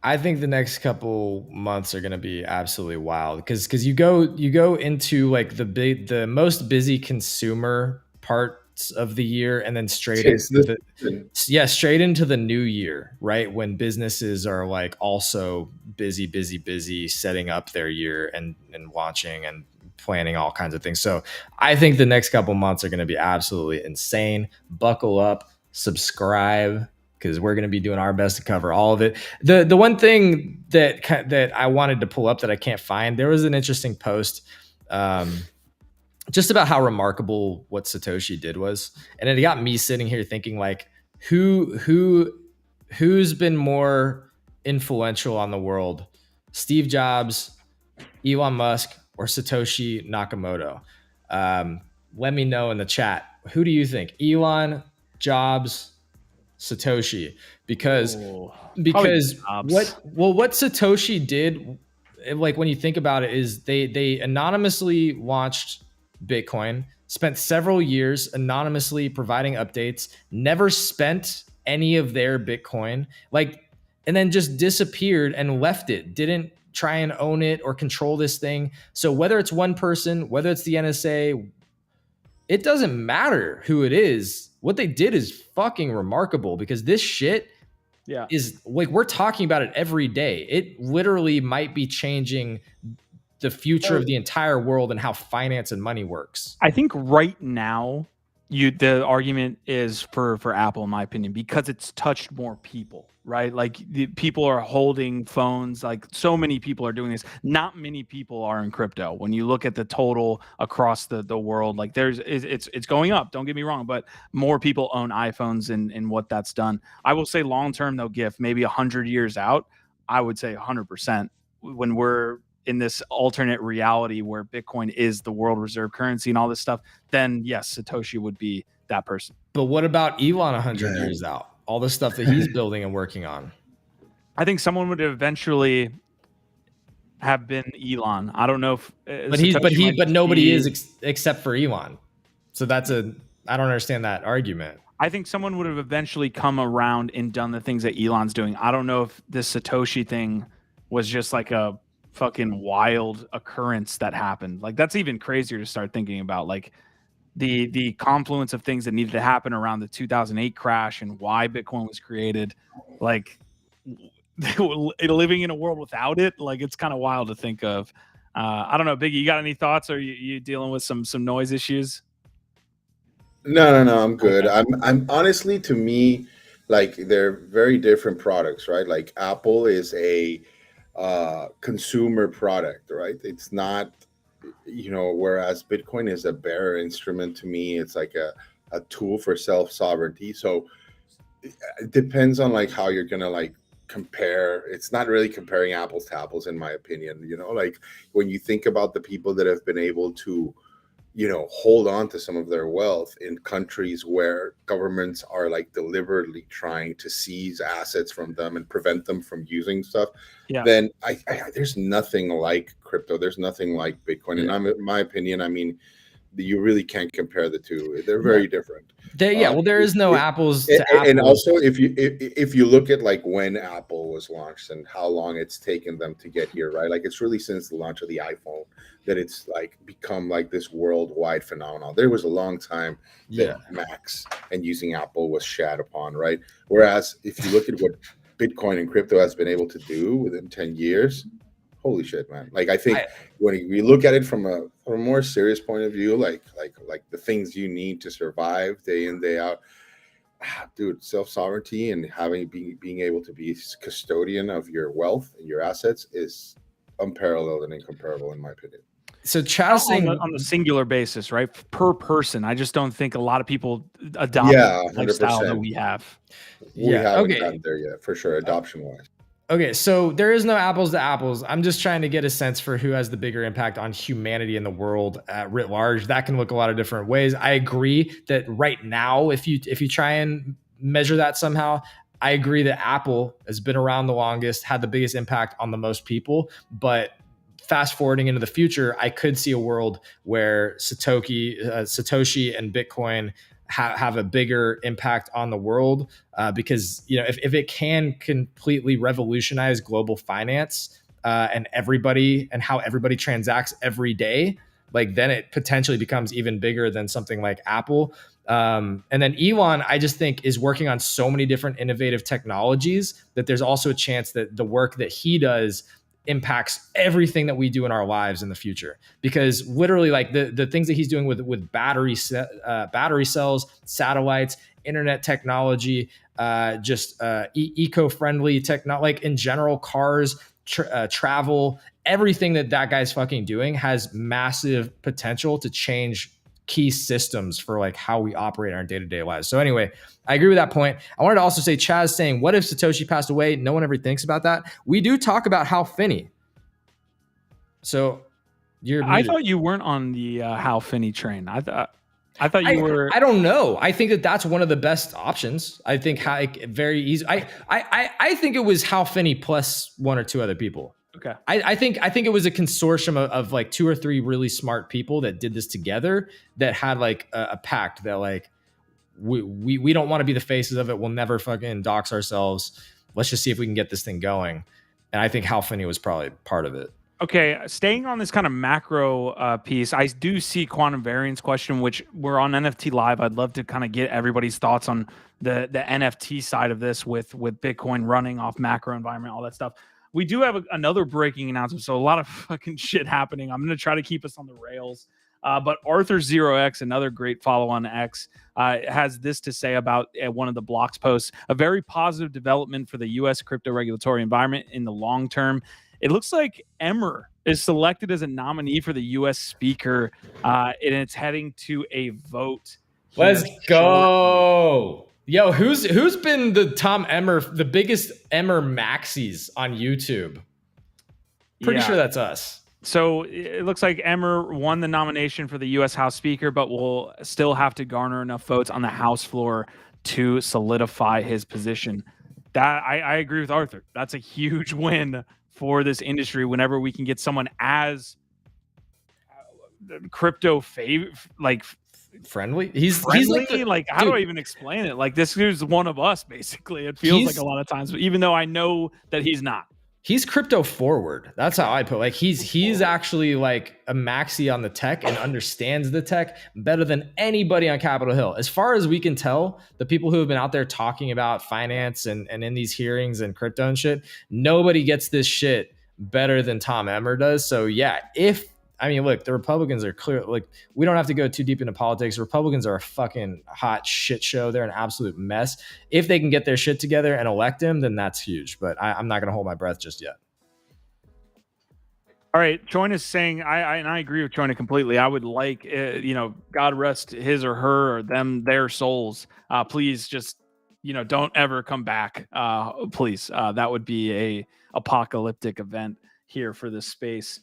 I think the next couple months are going to be absolutely wild because you go into like the most busy consumer parts of the year and then straight into the new year, right? When businesses are like also busy setting up their year and launching and planning all kinds of things. So I think the next couple months are going to be absolutely insane. Buckle up, subscribe, because we're going to be doing our best to cover all of it. The one thing that I wanted to pull up that I can't find, there was an interesting post just about how remarkable what Satoshi did was, and it got me sitting here thinking like, who's been more influential on the world, Steve Jobs, Elon Musk, or Satoshi Nakamoto? Let me know in the chat. Who do you think? Elon, Jobs, Satoshi? Because what Satoshi did, like when you think about it, is they anonymously launched Bitcoin, spent several years anonymously providing updates, never spent any of their Bitcoin, and then just disappeared and left it, didn't try and own it or control this thing. So whether it's one person, whether it's the NSA, it doesn't matter who it is. What they did is fucking remarkable, because this shit is like, we're talking about it every day. It literally might be changing the future of the entire world and how finance and money works. I think right now, the argument is for Apple, in my opinion, because it's touched more people, right? Like people are holding phones, like so many people are doing this. Not many people are in crypto. When you look at the total across the world, like it's going up, don't get me wrong, but more people own iPhones and what that's done. I will say long term though, GIF, maybe 100 years out, I would say 100%, when we're in this alternate reality where Bitcoin is the world reserve currency and all this stuff, then yes, Satoshi would be that person. But what about Elon 100 years out? All the stuff that he's building and working on. I think someone would eventually have been Elon. I don't know if but nobody is except for Elon. So I don't understand that argument. I think someone would have eventually come around and done the things that Elon's doing. I don't know if this Satoshi thing was just like a fucking wild occurrence that happened. Like that's even crazier to start thinking about, like the confluence of things that needed to happen around the 2008 crash and why Bitcoin was created. Like living in a world without it, like it's kind of wild to think of. I don't know, Biggie, you got any thoughts? Or you dealing with some noise issues? No, I'm good. Okay. I'm honestly, to me, like they're very different products, right? Like Apple is a consumer product, right? It's not, whereas Bitcoin is a bearer instrument. To me, it's like a tool for self-sovereignty. So it depends on like how you're gonna like compare. It's not really comparing apples to apples, in my opinion. Like when you think about the people that have been able to hold on to some of their wealth in countries where governments are like deliberately trying to seize assets from them and prevent them from using stuff, then I there's nothing like crypto. There's nothing like Bitcoin. And in my opinion, I mean, you really can't compare the two. They're very different. There is no apples to apples. And also, if you look at like when Apple was launched and how long it's taken them to get here, right? Like it's really since the launch of the iPhone that it's like become like this worldwide phenomenon. There was a long time that Macs and using Apple was shat upon, right? Whereas if you look at what Bitcoin and crypto has been able to do within 10 years, holy shit, man. Like I think when we look at it from a more serious point of view, like the things you need to survive day in, day out, dude, self-sovereignty and being able to be custodian of your wealth and your assets is unparalleled and incomparable, in my opinion. So saying on the singular basis, right? Per person. I just don't think a lot of people adopt the lifestyle that we have. We haven't gotten there yet, for sure, adoption-wise. Okay, so there is no apples to apples. I'm just trying to get a sense for who has the bigger impact on humanity in the world writ large. That can look a lot of different ways. I agree that right now, if you try and measure that somehow, I agree that Apple has been around the longest, had the biggest impact on the most people. But fast forwarding into the future, I could see a world where Satoshi and Bitcoin have a bigger impact on the world, because if it can completely revolutionize global finance and how everybody transacts every day, like then it potentially becomes even bigger than something like Apple. And then Elon, I just think, is working on so many different innovative technologies that there's also a chance that the work that he does impacts everything that we do in our lives in the future. Because literally, like the things that he's doing with battery cells, satellites, internet technology, eco-friendly technology, like in general, cars, travel, everything that guy's fucking doing has massive potential to change key systems for like how we operate in our day-to-day lives. So anyway, I agree with that point. I wanted to also say, Chaz saying, what if Satoshi passed away? No one ever thinks about that. We do talk about Hal Finney. So I thought you weren't on the Hal Finney train. I thought you were. I don't know. I think that's one of the best options. I think very easy. I think it was Hal Finney plus one or two other people. Okay. I think it was a consortium of like 2 or 3 really smart people that did this together, that had like a pact that like we don't want to be the faces of it. We'll never fucking dox ourselves. Let's just see if we can get this thing going. And I think Hal Finney was probably part of it. Okay, staying on this kind of macro piece, I do see quantum variance question, which we're on NFT Live. I'd love to kind of get everybody's thoughts on the NFT side of this with Bitcoin running off macro environment, all that stuff. We do have another breaking announcement, so a lot of fucking shit happening. I'm going to try to keep us on the rails. But Arthur0x, another great follow on X, has this to say about one of the blocks posts: a very positive development for the U.S. crypto regulatory environment in the long term. It looks like Emmer is selected as a nominee for the U.S. Speaker, and it's heading to a vote. Let's go. Yo, who's been the Tom Emmer, the biggest Emmer maxis on YouTube? Pretty sure that's us. So it looks like Emmer won the nomination for the U.S. House Speaker, but will still have to garner enough votes on the House floor to solidify his position. That I agree with Arthur. That's a huge win for this industry whenever we can get someone as crypto friendly. He's like how do I even explain it? Like, this is one of us, basically. It feels like a lot of times, even though I know that he's not. He's crypto forward. That's how I put it. Like he's actually like a maxi on the tech and understands the tech better than anybody on Capitol Hill. As far as we can tell, the people who have been out there talking about finance and in these hearings and crypto and shit, nobody gets this shit better than Tom Emmer does. So yeah, look, the Republicans are clear. Like, we don't have to go too deep into politics. Republicans are a fucking hot shit show. They're an absolute mess. If they can get their shit together and elect him, then that's huge. But I'm not going to hold my breath just yet. All right. Choin is saying, I agree with Choin completely. I would like, God rest his or her or them, their souls. Please just, don't ever come back. Please. That would be a apocalyptic event here for this space.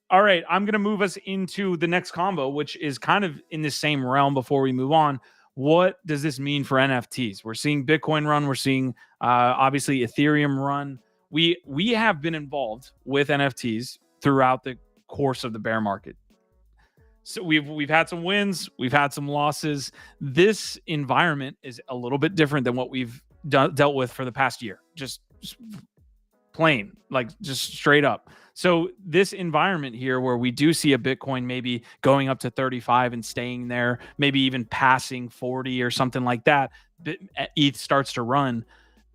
All right, I'm going to move us into the next combo, which is kind of in the same realm before we move on. What does this mean for NFTs? We're seeing Bitcoin run. We're seeing, obviously, Ethereum run. We have been involved with NFTs throughout the course of the bear market. So we've had some wins. We've had some losses. This environment is a little bit different than what we've dealt with for the past year. Just plain, like just straight up. So this environment here where we do see a Bitcoin maybe going up to 35 and staying there, maybe even passing 40 or something like that, ETH starts to run.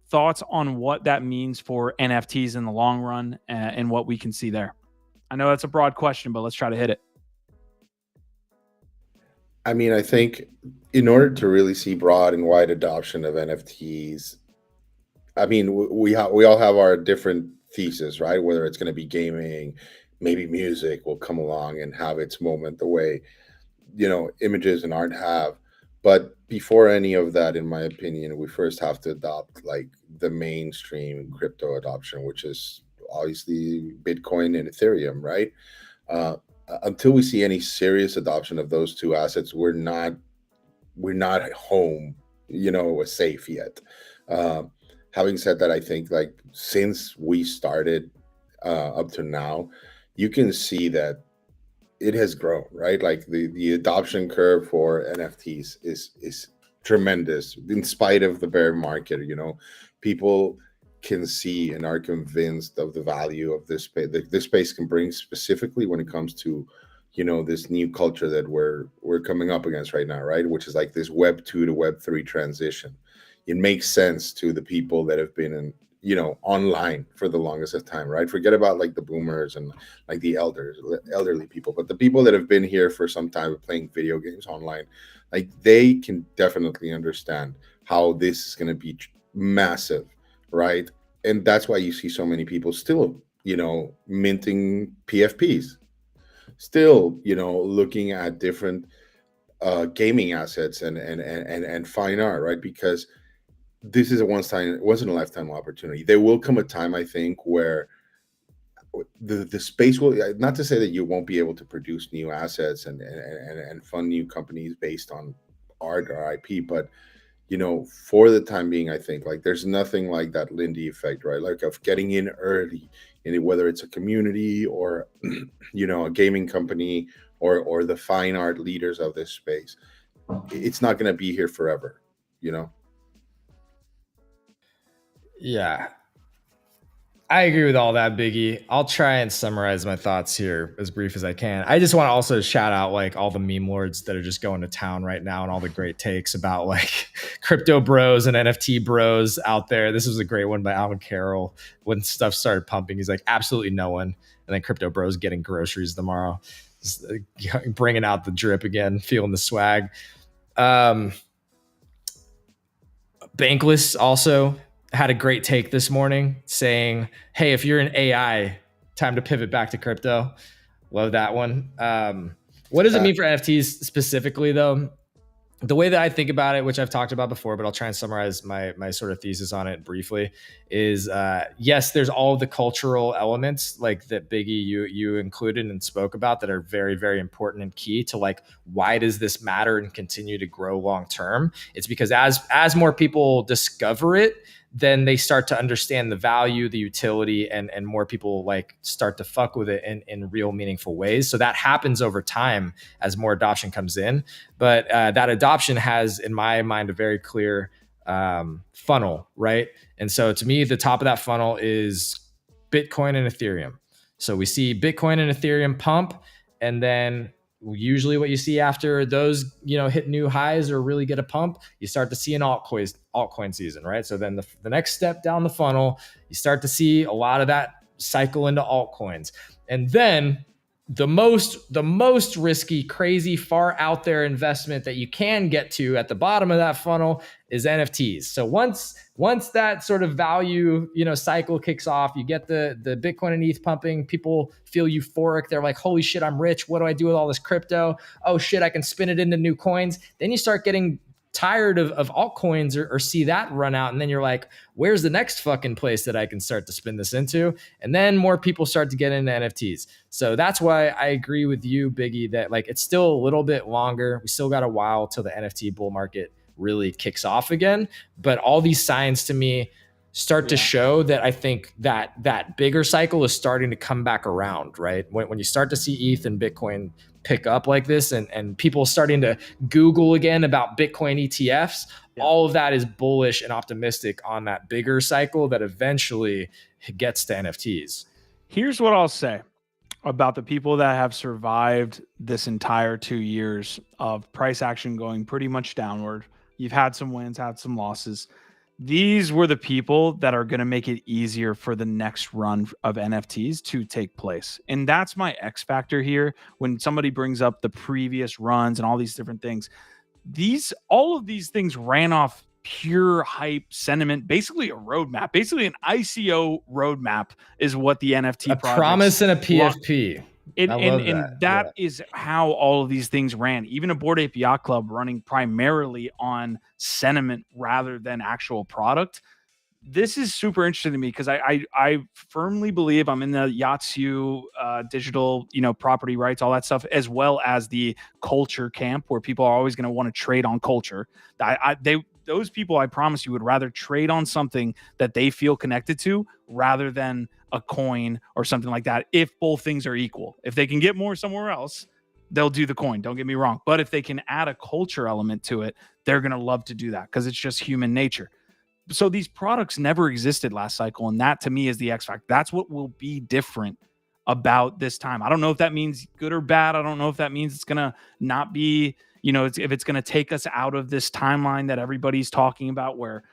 Thoughts on what that means for NFTs in the long run and what we can see there? I know that's a broad question, but let's try to hit it. I mean, I think in order to really see broad and wide adoption of NFTs, I mean, we all have our different thesis, right? Whether it's going to be gaming, maybe music will come along and have its moment the way, images and art have. But before any of that, in my opinion, we first have to adopt like the mainstream crypto adoption, which is obviously Bitcoin and Ethereum, right? Until we see any serious adoption of those two assets, we're not home, safe yet. Having said that, I think like since we started up to now, you can see that it has grown, right? Like the adoption curve for NFTs is tremendous in spite of the bear market. You know, people can see and are convinced of the value of this space. This space can bring, specifically when it comes to, you know, this new culture that we're coming up against right now, right? Which is like this Web 2 to Web 3 transition. It makes sense to the people that have been in, you know, online for the longest of time, right? Forget about like the boomers and like the elderly people, but the people that have been here for some time playing video games online, like they can definitely understand how this is going to be massive, right? And that's why you see so many people still, you know, minting PFPs, still, you know, looking at different gaming assets and fine art, right? Because this is a once in a lifetime opportunity. There will come a time, I think, where the space will, not to say that you won't be able to produce new assets and fund new companies based on art or IP, but you know, for the time being, I think like there's nothing like that Lindy effect, right? Like of getting in early, and whether it's a community or you know, a gaming company or the fine art leaders of this space. It's not going to be here forever, you know. Yeah, I agree with all that, Biggie. I'll try and summarize my thoughts here as brief as I can. I just want to also shout out like all the meme lords that are just going to town right now and all the great takes about like crypto bros and NFT bros out there. This was a great one by Alan Carroll. When stuff started pumping, he's like, absolutely no one. And then crypto bros getting groceries tomorrow. Just bringing out the drip again, feeling the swag. Bankless also had a great take this morning saying, hey, if you're an AI, time to pivot back to crypto. Love that one. What does it mean for NFTs specifically, though? The way that I think about it, which I've talked about before, but I'll try and summarize my sort of thesis on it briefly, is yes, there's all of the cultural elements like that Biggie you included and spoke about that are very, very important and key to like, why does this matter and continue to grow long term? It's because as more people discover it, then they start to understand the value, the utility, and more people like start to fuck with it in real meaningful ways. So that happens over time as more adoption comes in. But that adoption has, in my mind, a very clear funnel, right? And so to me, the top of that funnel is Bitcoin and Ethereum. So we see Bitcoin and Ethereum pump, and then usually what you see after those, you know, hit new highs or really get a pump, you start to see an altcoin season, right? So then the next step down the funnel, you start to see a lot of that cycle into altcoins. And then the most risky, crazy, far out there investment that you can get to at the bottom of that funnel is NFTs. So once that sort of value, you know, cycle kicks off, you get the Bitcoin and ETH pumping, people feel euphoric. They're like, holy shit, I'm rich. What do I do with all this crypto? Oh shit, I can spin it into new coins. Then you start getting tired of altcoins or see that run out. And then you're like, where's the next fucking place that I can start to spin this into? And then more people start to get into NFTs. So that's why I agree with you, Biggie, that like it's still a little bit longer. We still got a while till the NFT bull market really kicks off again. But all these signs to me start to show that I think that bigger cycle is starting to come back around, right? When you start to see ETH and Bitcoin pick up like this and people starting to Google again about Bitcoin ETFs, all of that is bullish and optimistic on that bigger cycle that eventually gets to NFTs. Here's what I'll say about the people that have survived this entire 2 years of price action going pretty much downward. You've had some wins, had some losses. These were the people that are going to make it easier for the next run of NFTs to take place. And that's my X factor here. When somebody brings up the previous runs and all these different things, all of these things ran off pure hype sentiment, basically a roadmap, basically an ICO roadmap is what the NFT promise and a PFP. And that is how all of these things ran. Even a Bored Ape Yacht Club running primarily on sentiment rather than actual product. This is super interesting to me because I firmly believe I'm in the Yatsu digital, you know, property rights, all that stuff, as well as the culture camp where people are always going to want to trade on culture. Those people, I promise you, would rather trade on something that they feel connected to rather than a coin or something like that if both things are equal. If they can get more somewhere else, they'll do the coin. Don't get me wrong. But if they can add a culture element to it, they're going to love to do that because it's just human nature. So these products never existed last cycle. And that to me is the X factor. That's what will be different about this time. I don't know if that means good or bad. I don't know if that means it's going to not be, if it's going to take us out of this timeline that everybody's talking about where,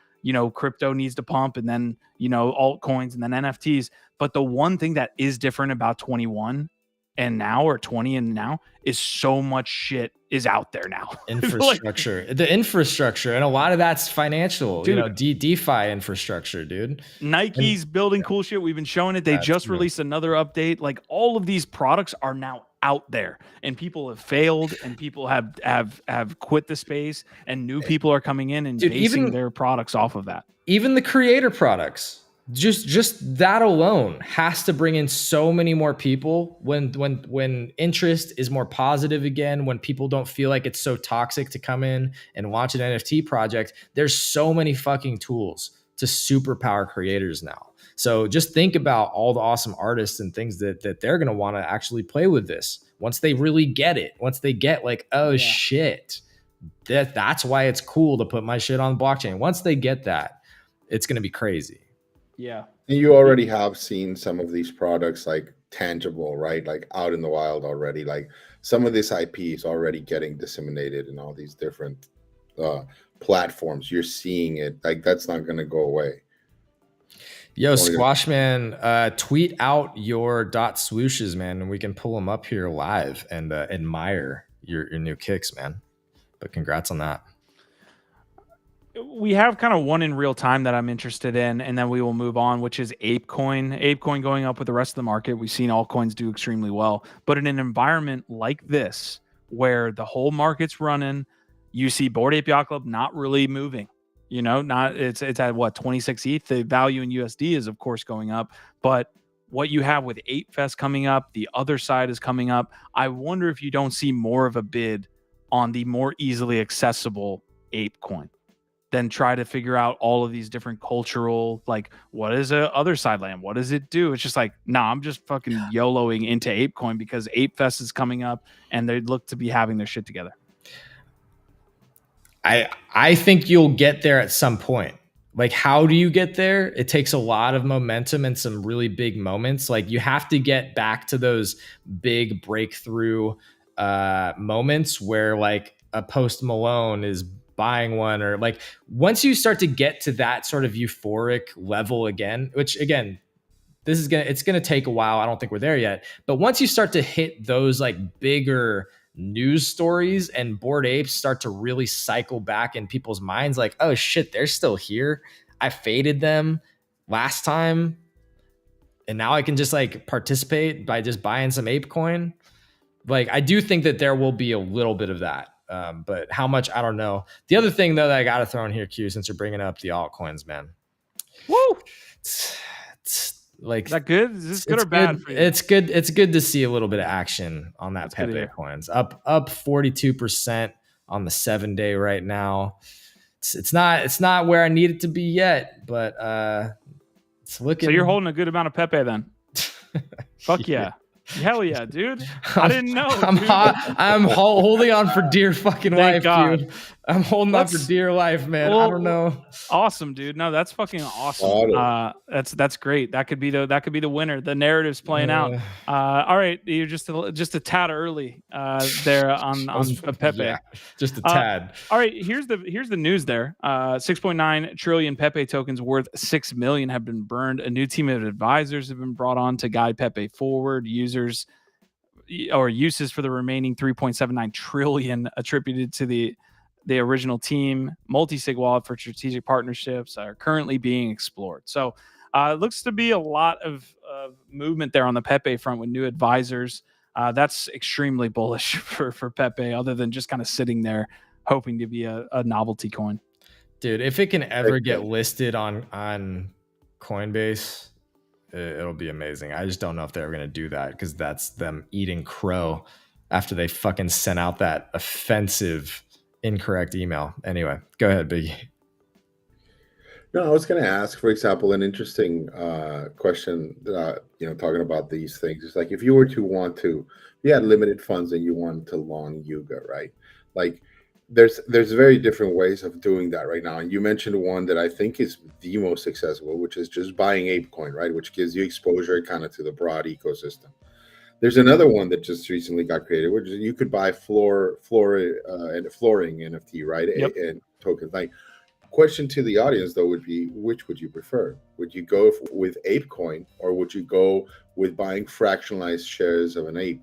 crypto needs to pump and then, altcoins and then NFTs. But the one thing that is different about 21 and now, or 20 and now, is so much shit is out there now. Infrastructure, the infrastructure, and a lot of that's financial, dude, DeFi infrastructure, dude. Nike's building cool shit. We've been showing it. They just released another update. Like all of these products are now out there, and people have failed, and people have quit the space, and new people are coming in and basing their products off of that. Even the creator products. Just that alone has to bring in so many more people when interest is more positive again, when people don't feel like it's so toxic to come in and launch an NFT project. There's so many fucking tools to superpower creators now. So just think about all the awesome artists and things that they're going to want to actually play with this once they really get it. Once they get like, shit, that's why it's cool to put my shit on the blockchain. Once they get that, it's going to be crazy. Yeah. And you already have seen some of these products like tangible, right? Like out in the wild already. Like some of this IP is already getting disseminated in all these different platforms. You're seeing it. Like that's not going to go away. Yo, Squashman, tweet out your .swooshes, man, and we can pull them up here live and admire your new kicks, man. But congrats on that. We have kind of one in real time that I'm interested in, and then we will move on, which is ApeCoin. ApeCoin going up with the rest of the market. We've seen altcoins do extremely well, but in an environment like this, where the whole market's running, you see Bored Ape Yacht Club not really moving. It's at what, 26 ETH. The value in USD is of course going up, but what you have with ApeFest coming up, the other side is coming up. I wonder if you don't see more of a bid on the more easily accessible ApeCoin. Then try to figure out all of these different cultural, like, what is a other side land? What does it do? It's just like, I'm just fucking YOLOing into ApeCoin because ApeFest is coming up and they look to be having their shit together. I think you'll get there at some point. Like, how do you get there? It takes a lot of momentum and some really big moments. Like, you have to get back to those big breakthrough moments where like a Post Malone is buying one, or like once you start to get to that sort of euphoric level again, which again, it's gonna take a while. I don't think we're there yet. But once you start to hit those like bigger news stories and Bored Apes start to really cycle back in people's minds, like, oh shit, they're still here. I faded them last time, and now I can just like participate by just buying some ApeCoin. Like, I do think that there will be a little bit of that. But how much, I don't know. The other thing though that I got to throw in here, Q, since you're bringing up the altcoins, man. Woo! It's like, is that good? Is this good or bad for you? It's good. It's good to see a little bit of action on that Pepe coins. Up 42% on the 7-day right now. It's not where I need it to be yet, but it's looking. So you're holding a good amount of Pepe then. Fuck yeah. Hell yeah, dude. I didn't know. I'm holding on for dear fucking life, dude. I'm holding on for dear life, man. I don't know. Awesome, dude. No, that's fucking awesome. That's great. That could be the winner. The narrative's playing out. All right, you're just a tad early there on Pepe. Yeah, just a tad. All right, here's the news there. 6.9 trillion Pepe tokens worth 6 million have been burned. A new team of advisors have been brought on to guide Pepe forward. Uses for the remaining 3.79 trillion attributed to the original team. Multi-sig wallet for strategic partnerships are currently being explored. So it looks to be a lot of movement there on the Pepe front with new advisors. That's extremely bullish for Pepe, other than just kind of sitting there hoping to be a novelty coin. Dude, if it can ever get listed on Coinbase, it'll be amazing. I just don't know if they're going to do that, because that's them eating crow after they fucking sent out that offensive incorrect email. Anyway, go ahead, Biggie. No, I was going to ask, for example, an interesting question. Talking about these things, it's like if you were to you had limited funds and you wanted to long Yuga, right? Like, there's very different ways of doing that right now. And you mentioned one that I think is the most accessible, which is just buying ApeCoin, right? Which gives you exposure kind of to the broad ecosystem. There's another one that just recently got created, which is you could buy flooring NFT, right? Yep. And tokens. Like, question to the audience though would be, which would you prefer? Would you go with ApeCoin, or would you go with buying fractionalized shares of an ape?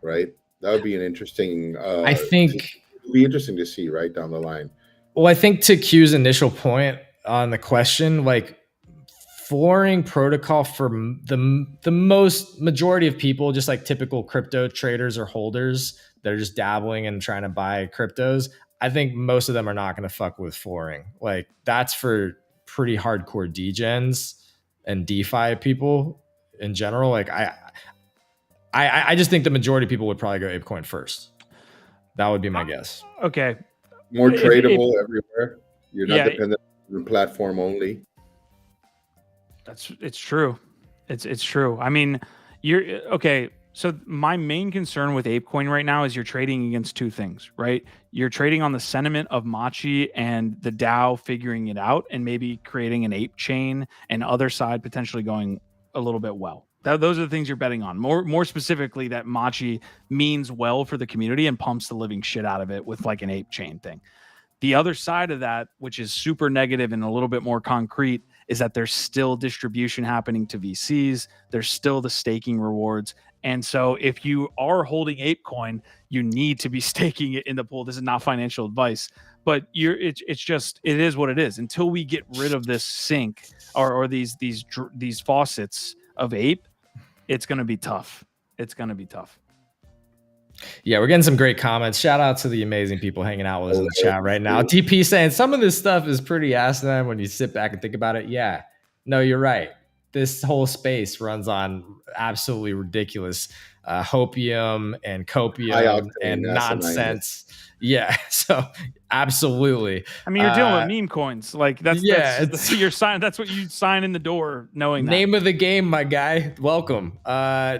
Right? That would be an interesting. I think it'd be interesting to see right down the line. Well, I think to Q's initial point on the question, like, flooring protocol for the most majority of people, just like typical crypto traders or holders that are just dabbling and trying to buy cryptos, I think most of them are not going to fuck with flooring. Like, that's for pretty hardcore degens and DeFi people in general. Like, I just think the majority of people would probably go ApeCoin first. That would be my guess. Okay. More tradable everywhere. You're not dependent on the platform only. It's true. It's true. I mean, okay. So my main concern with ApeCoin right now is you're trading against two things, right? You're trading on the sentiment of Machi and the DAO figuring it out and maybe creating an ape chain, and other side potentially going a little bit well. Those are the things you're betting on. More specifically, that Machi means well for the community and pumps the living shit out of it with like an ape chain thing. The other side of that, which is super negative and a little bit more concrete, is that there's still distribution happening to VCs. There's still the staking rewards. And so if you are holding ApeCoin, you need to be staking it in the pool. This is not financial advice, but it is what it is. Until we get rid of this sink or these faucets of ape, it's going to be tough. It's going to be tough. Yeah, we're getting some great comments. Shout out to the amazing people hanging out with us in the chat right now. TP saying some of this stuff is pretty asinine when you sit back and think about it. Yeah, no, you're right. This whole space runs on absolutely ridiculous hopium and copium and nonsense. Yeah, so absolutely. I mean, you're dealing with meme coins. Like that's your sign. That's what you sign in the door, knowing name that. of the game, my guy. Welcome.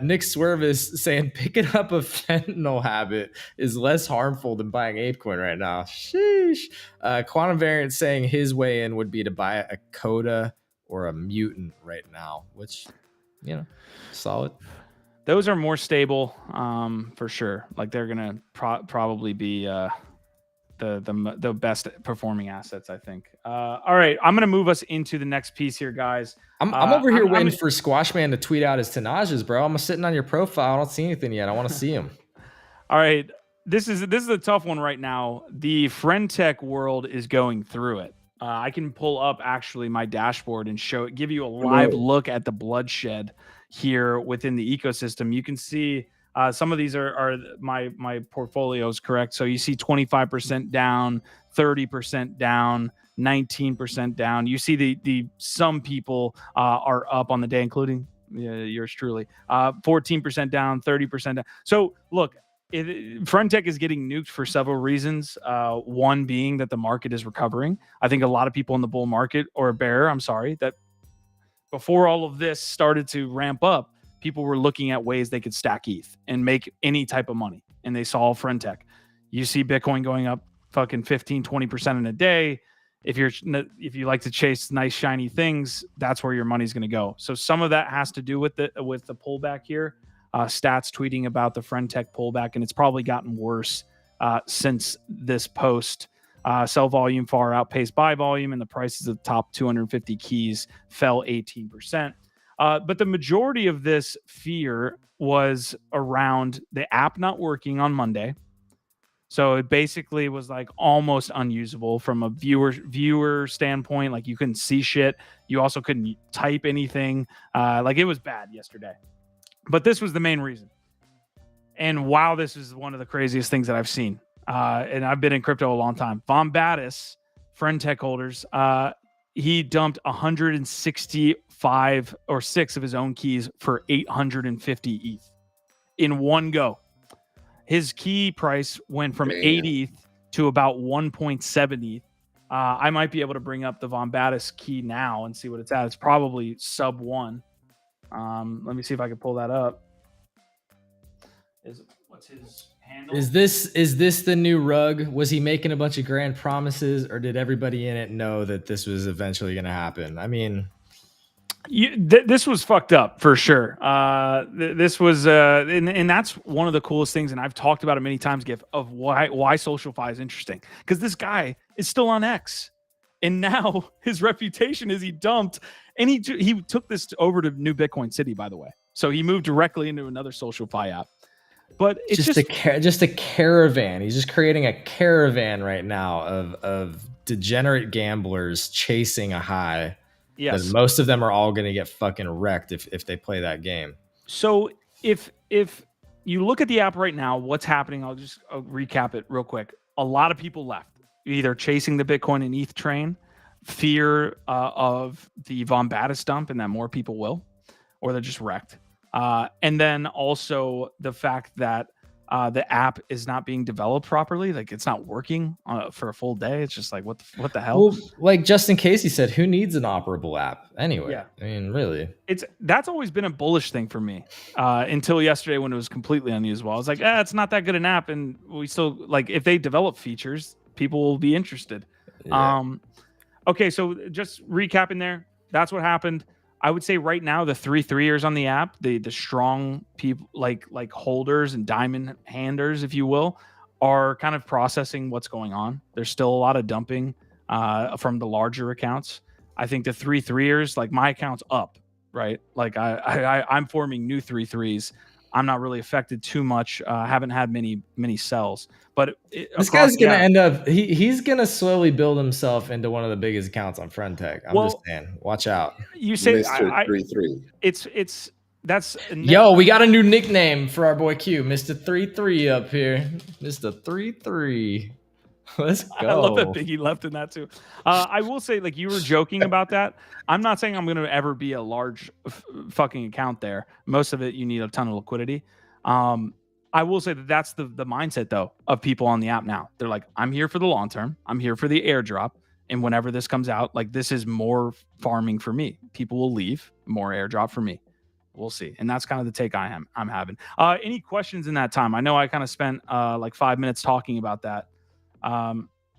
Nick Swerve is saying picking up a fentanyl habit is less harmful than buying ApeCoin right now. Sheesh. Quantum Variant saying his way in would be to buy a Coda or a Mutant right now, which, solid. Those are more stable, for sure. Like they're gonna probably be the best performing assets, I think. All right, I'm gonna move us into the next piece here, guys. I'm over here waiting for Squashman to tweet out his Tenages, bro. I'm sitting on your profile. I don't see anything yet. I want to see him. All right, this is a tough one right now. The friend tech world is going through it. I can pull up actually my dashboard and give you a live look at the bloodshed here within the ecosystem. You can see some of these are my portfolios, correct? So you see 25% down, 30% down, 19% down. You see the some people are up on the day, including yours truly. 14% down, 30% down. So look, friend tech is getting nuked for several reasons. One being that the market is recovering. I think a lot of people in the bull market, or bear, I'm sorry, that before all of this started to ramp up, people were looking at ways they could stack ETH and make any type of money. And they saw friend tech. You see Bitcoin going up fucking 15, 20% in a day. If you like to chase nice, shiny things, that's where your money's going to go. So some of that has to do with the pullback here. Stats tweeting about the friend tech pullback, and it's probably gotten worse since this post. Sell volume far outpaced buy volume, and the prices of the top 250 keys fell 18%. But the majority of this fear was around the app not working on Monday. So it basically was like almost unusable from a viewer standpoint. Like you couldn't see shit. You also couldn't type anything. Like it was bad yesterday. But this was the main reason. And wow, this is one of the craziest things that I've seen. And I've been in crypto a long time. Vombatus, friend tech holders, he dumped 165 or 6 of his own keys for 850 ETH in one go. His key price went from 8 ETH to about 1.7 ETH. I might be able to bring up the Vombatus key now and see what it's at. It's probably sub 1. Let me see if I can pull that up. What's his handle? Is this the new rug? Was he making a bunch of grand promises, or did everybody in it know that this was eventually going to happen? I mean, this was fucked up for sure. This was, and that's one of the coolest things. And I've talked about it many times, Gif, of why SocialFi is interesting, because this guy is still on X, and now his reputation is he dumped, and he took this over to New Bitcoin City, by the way. So he moved directly into another SocialFi app. But it's just a caravan. He's just creating a caravan right now of degenerate gamblers chasing a high. Yes, most of them are all going to get fucking wrecked if they play that game. So if you look at the app right now, what's happening? I'll recap it real quick. A lot of people left, either chasing the Bitcoin and ETH train, fear of the Vombatus dump, and that more people will, or they're just wrecked. And then also the fact that the app is not being developed properly, like it's not working for a full day. It's just like what the hell? Well, like Justin Casey said, who needs an operable app anyway? Yeah. I mean, really, that's always been a bullish thing for me until yesterday when it was completely unusable. I was like, it's not that good an app, and we still like if they develop features, people will be interested. Yeah. Okay, so just recapping there, that's what happened. I would say right now the 3-3ers on the app, the strong people like holders and diamond handers, if you will, are kind of processing what's going on. There's still a lot of dumping from the larger accounts. I think the 3-3ers, like my account's up, right? Like I'm forming new 3-3s. I'm not really affected too much. Haven't had many sells, but this guy's gonna end up. He's gonna slowly build himself into one of the biggest accounts on Friendtech. I'm just saying, watch out. You say Mr. 3-3. That's yo. We got a new nickname for our boy Q, Mr. 3-3 up here, Mr. 3-3. Let's go. I love that Biggie left in that too. I will say, like you were joking about that. I'm not saying I'm going to ever be a large fucking account there. Most of it, you need a ton of liquidity. I will say that that's the mindset though of people on the app now. They're like, I'm here for the long term. I'm here for the airdrop. And whenever this comes out, like this is more farming for me. People will leave, more airdrop for me. We'll see. And that's kind of the take I'm having. Any questions in that time? I know I kind of spent like 5 minutes talking about that. I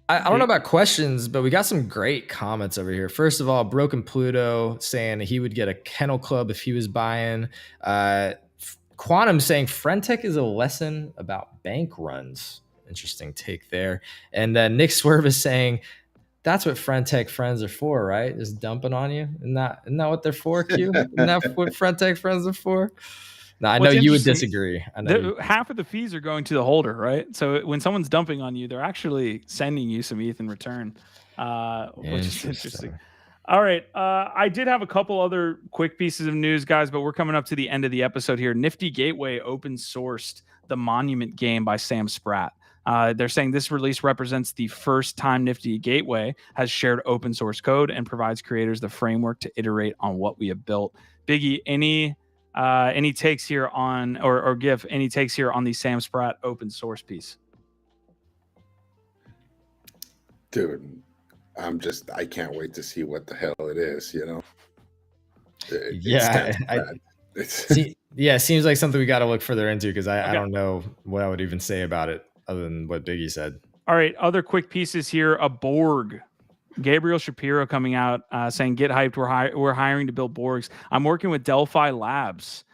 don't know about questions, but we got some great comments over here. First of all, Broken Pluto saying he would get a kennel club if he was buying. Quantum saying Friendtech is a lesson about bank runs. Interesting take there. And then Nick Swerve is saying that's what Friendtech friends are for, right? Just dumping on you. Isn't that what they're for, Q? Isn't that what Friendtech friends are for? No, I know you would disagree. Half of the fees are going to the holder, right? So when someone's dumping on you, they're actually sending you some ETH in return, which is interesting. All right. I did have a couple other quick pieces of news, guys, but we're coming up to the end of the episode here. Nifty Gateway open sourced the Monument game by Sam Spratt. They're saying this release represents the first time Nifty Gateway has shared open source code and provides creators the framework to iterate on what we have built. Biggie, any takes here on or give any takes here on the Sam Spratt open source piece? Dude, I can't wait to see what the hell it is, you know? It seems like something we got to look further into because I don't know what I would even say about it other than what Biggie said. All right, other quick pieces here. A Borg. Gabriel Shapiro coming out saying, get hyped. We're hiring to build Borgs. I'm working with Delphi Labs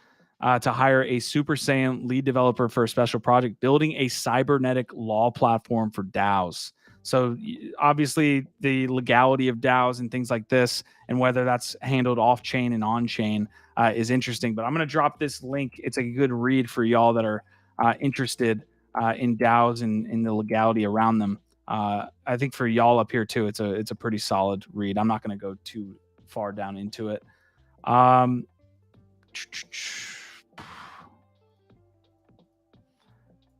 to hire a Super Saiyan lead developer for a special project, building a cybernetic law platform for DAOs. So obviously the legality of DAOs and things like this, and whether that's handled off chain and on chain is interesting. But I'm going to drop this link. It's a good read for y'all that are interested in DAOs and in the legality around them. I think for y'all up here too, it's a pretty solid read. I'm not going to go too far down into it. All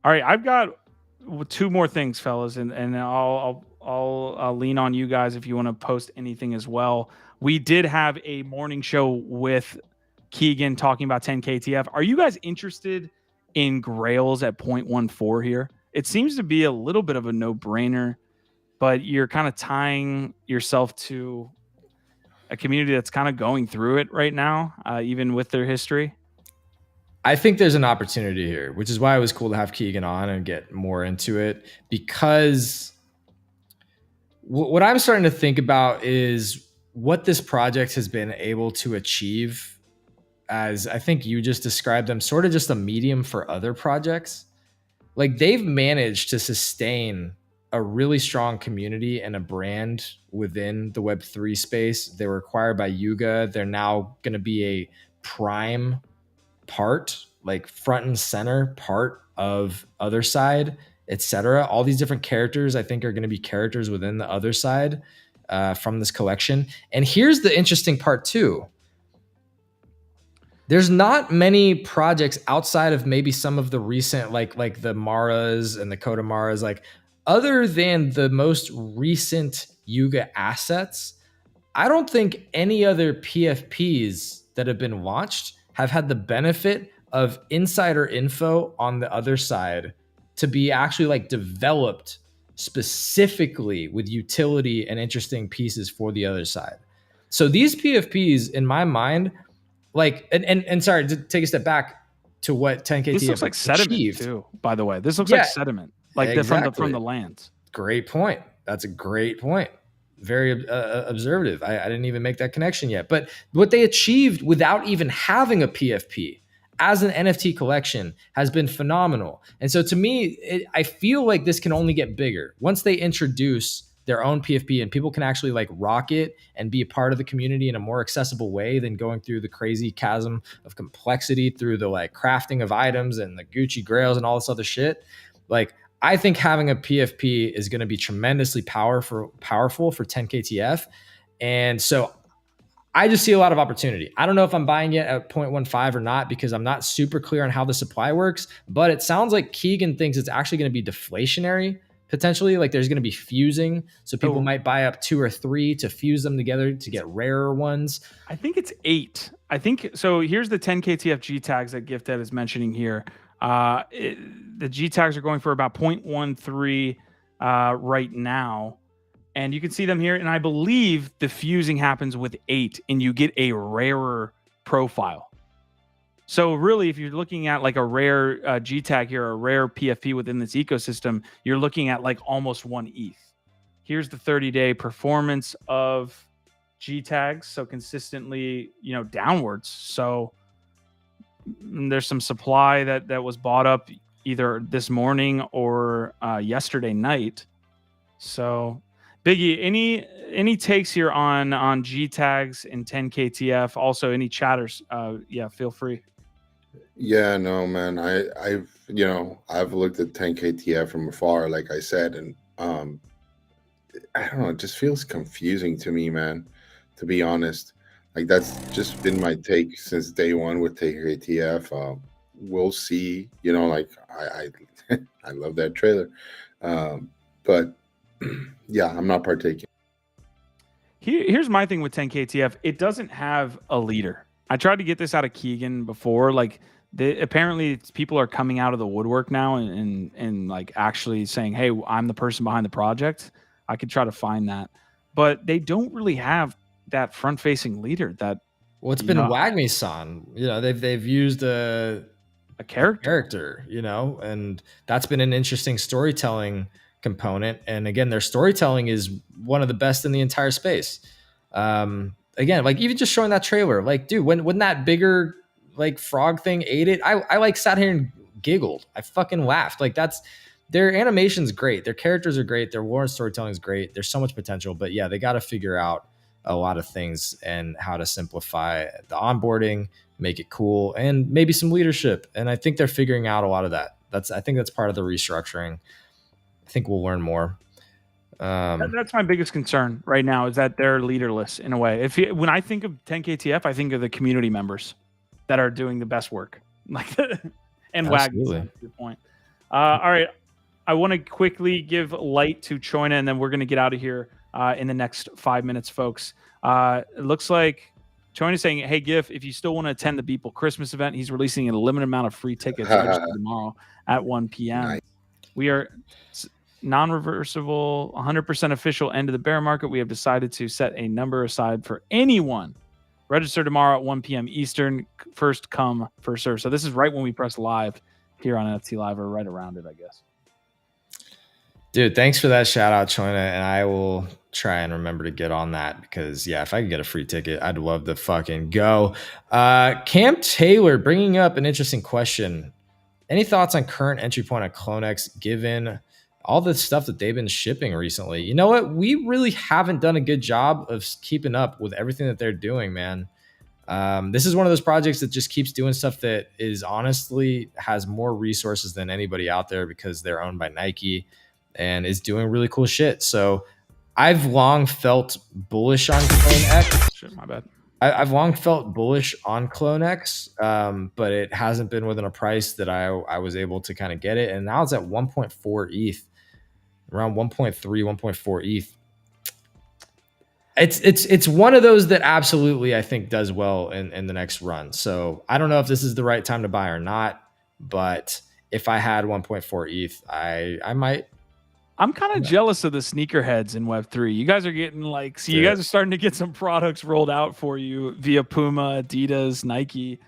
right, I've got two more things, fellas, and I'll lean on you guys if you want to post anything as well. We did have a morning show with Keegan talking about 10K ETF. Are you guys interested in Grails at 0.14 here? It seems to be a little bit of a no-brainer, but you're kind of tying yourself to a community that's kind of going through it right now, even with their history. I think there's an opportunity here, which is why it was cool to have Keegan on and get more into it, because what I'm starting to think about is what this project has been able to achieve, as I think you just described them, sort of just a medium for other projects. Like, they've managed to sustain a really strong community and a brand within the Web3 space. They were acquired by Yuga. They're now going to be a prime part, like front and center part of Other Side, etc. All these different characters, I think, are going to be characters within the Other Side from this collection. And here's the interesting part too. There's not many projects outside of maybe some of the recent, like the Maras and the Kodamaras, like other than the most recent Yuga assets. I don't think any other PFPs that have been launched have had the benefit of insider info on the Other Side to be actually like developed specifically with utility and interesting pieces for the Other Side. So these PFPs, in my mind, like, and sorry, to take a step back to what 10KT this looks like sediment achieved. Too, by the way. This looks like sediment, like exactly. from the lands. Great point. That's a great point. Very observative. I didn't even make that connection yet. But what they achieved without even having a PFP as an NFT collection has been phenomenal. And so to me, I feel like this can only get bigger once they introduce their own PFP and people can actually like rock it and be a part of the community in a more accessible way than going through the crazy chasm of complexity through the like crafting of items and the Gucci grails and all this other shit. Like, I think having a PFP is going to be tremendously powerful for 10KTF. And so I just see a lot of opportunity. I don't know if I'm buying it at 0.15 or not, because I'm not super clear on how the supply works, but it sounds like Keegan thinks it's actually going to be deflationary potentially. Like, there's going to be fusing. So people might buy up 2 or 3 to fuse them together to get rarer ones. I think it's 8. I think so. Here's the 10KTF G tags that Gifdead is mentioning here. The G tags are going for about 0.13 right now. And you can see them here. And I believe the fusing happens with 8 and you get a rarer profile. So really, if you're looking at like a rare G tag here, a rare PFP within this ecosystem, you're looking at like almost 1 ETH. Here's the 30-day performance of G tags. So consistently, downwards. So there's some supply that was bought up either this morning or yesterday night. So Biggie, any takes here on G tags and 10KTF? Also, any chatters? Feel free. Yeah, no, man. I've looked at 10KTF from afar, like I said, and I don't know, it just feels confusing to me, man, to be honest. Like, that's just been my take since day one with 10KTF. We'll see, like I love that trailer. But yeah, I'm not partaking. Here's my thing with 10KTF. It doesn't have a leader. I tried to get this out of Keegan before. Like, apparently people are coming out of the woodwork now and like actually saying, hey, I'm the person behind the project. I could try to find that. But they don't really have that front-facing leader. It's been Wagmi-san. They've used a character, and that's been an interesting storytelling component. And again, their storytelling is one of the best in the entire space. Again, like even just showing that trailer, like, dude, when that bigger like frog thing ate it, I like sat here and giggled. I fucking laughed. Like, their animation's great. Their characters are great. Their lore and storytelling is great. There's so much potential, but yeah, they got to figure out a lot of things and how to simplify the onboarding, make it cool, and maybe some leadership. And I think they're figuring out a lot of that. I think that's part of the restructuring. I think we'll learn more. That's my biggest concern right now, is that they're leaderless in a way. When I think of 10KTF, I think of the community members that are doing the best work, like and Wagons. To your point. All right, I want to quickly give light to Choina, and then we're going to get out of here in the next 5 minutes, folks. It looks like Choina is saying, "Hey, Gif, if you still want to attend the Beeple Christmas event, he's releasing a limited amount of free tickets tomorrow at 1 p.m. Nice. We are." non-reversible, 100% official end of the bear market. We have decided to set a number aside for anyone register tomorrow at 1 p.m. Eastern. First come, first serve. So this is right when we press live here on NFT Live, or right around it, I guess. Dude, thanks for that shout out, Choina, and I will try and remember to get on that because, yeah, if I could get a free ticket, I'd love to fucking go. Cam Taylor bringing up an interesting question. Any thoughts on current entry point at CloneX given all the stuff that they've been shipping recently? You know what? We really haven't done a good job of keeping up with everything that they're doing, man. This is one of those projects that just keeps doing stuff that is honestly has more resources than anybody out there because they're owned by Nike and is doing really cool shit. So I've long felt bullish on CloneX. Shit, my bad. I've long felt bullish on CloneX, but it hasn't been within a price that I was able to kind of get it. And now it's at 1.4 ETH, around 1.3, 1.4 ETH. It's one of those that absolutely I think does well in the next run. So I don't know if this is the right time to buy or not, but if I had 1.4 ETH, I might. I'm kind of jealous of the sneakerheads in Web3. You guys are getting you guys are starting to get some products rolled out for you via Puma, Adidas, Nike.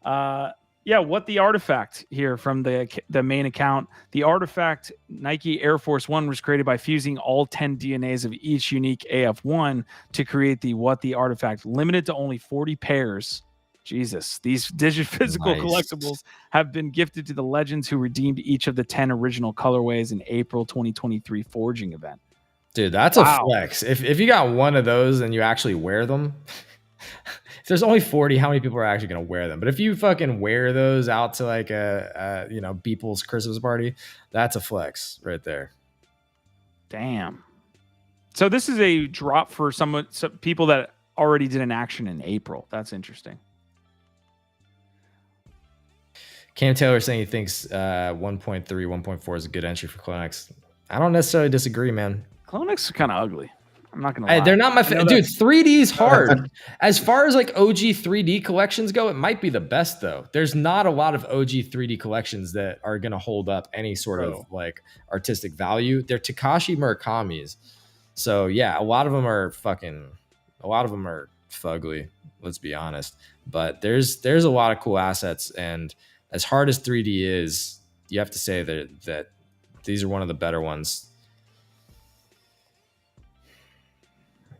What the artifact here from the main account. The artifact Nike Air Force One was created by fusing all 10 DNAs of each unique AF1 to create the artifact, limited to only 40 pairs. Jesus, these physical collectibles have been gifted to the legends who redeemed each of the 10 original colorways in April 2023 forging event. Dude, that's a flex. If you got one of those and you actually wear them, if there's only 40, how many people are actually going to wear them? But if you fucking wear those out to like a Beeple's Christmas party, that's a flex right there. Damn. So this is a drop for some people that already did an action in April. That's interesting. Cam Taylor saying he thinks 1.3, 1.4 is a good entry for CloneX. I don't necessarily disagree, man. CloneX is kind of ugly. I'm not going to lie. They're not my favorite. Dude, 3D is hard. As far as like OG 3D collections go, it might be the best, though. There's not a lot of OG 3D collections that are going to hold up any sort of like artistic value. They're Takashi Murakami's. So, yeah, a lot of them are fugly, let's be honest. But there's a lot of cool assets, and as hard as 3D is, you have to say that these are one of the better ones.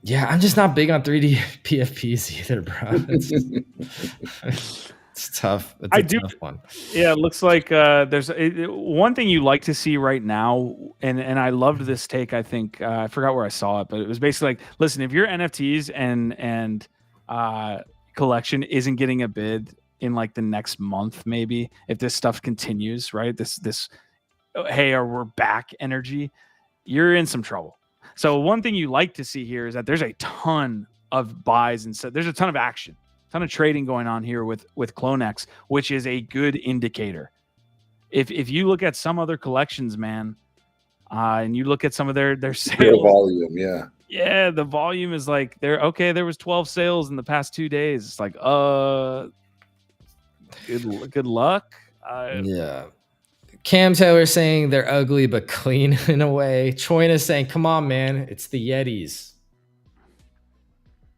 Yeah, I'm just not big on 3D PFPs either, bro. It's tough. It's a tough one. Yeah, it looks like there's one thing you like to see right now, and I loved this take. I think I forgot where I saw it, but it was basically like, listen, if your NFTs and collection isn't getting a bid in like the next month, maybe if this stuff continues, right? This hey, or we're back energy, you're in some trouble. So one thing you like to see here is that there's a ton of buys and so there's a ton of action, ton of trading going on here with CloneX, which is a good indicator. If you look at some other collections, man, and you look at some of their sales real volume, yeah, the volume is like there was 12 sales in the past 2 days. It's like good luck. Yeah. Cam Taylor saying they're ugly but clean in a way. Choina saying, come on, man, it's the Yetis.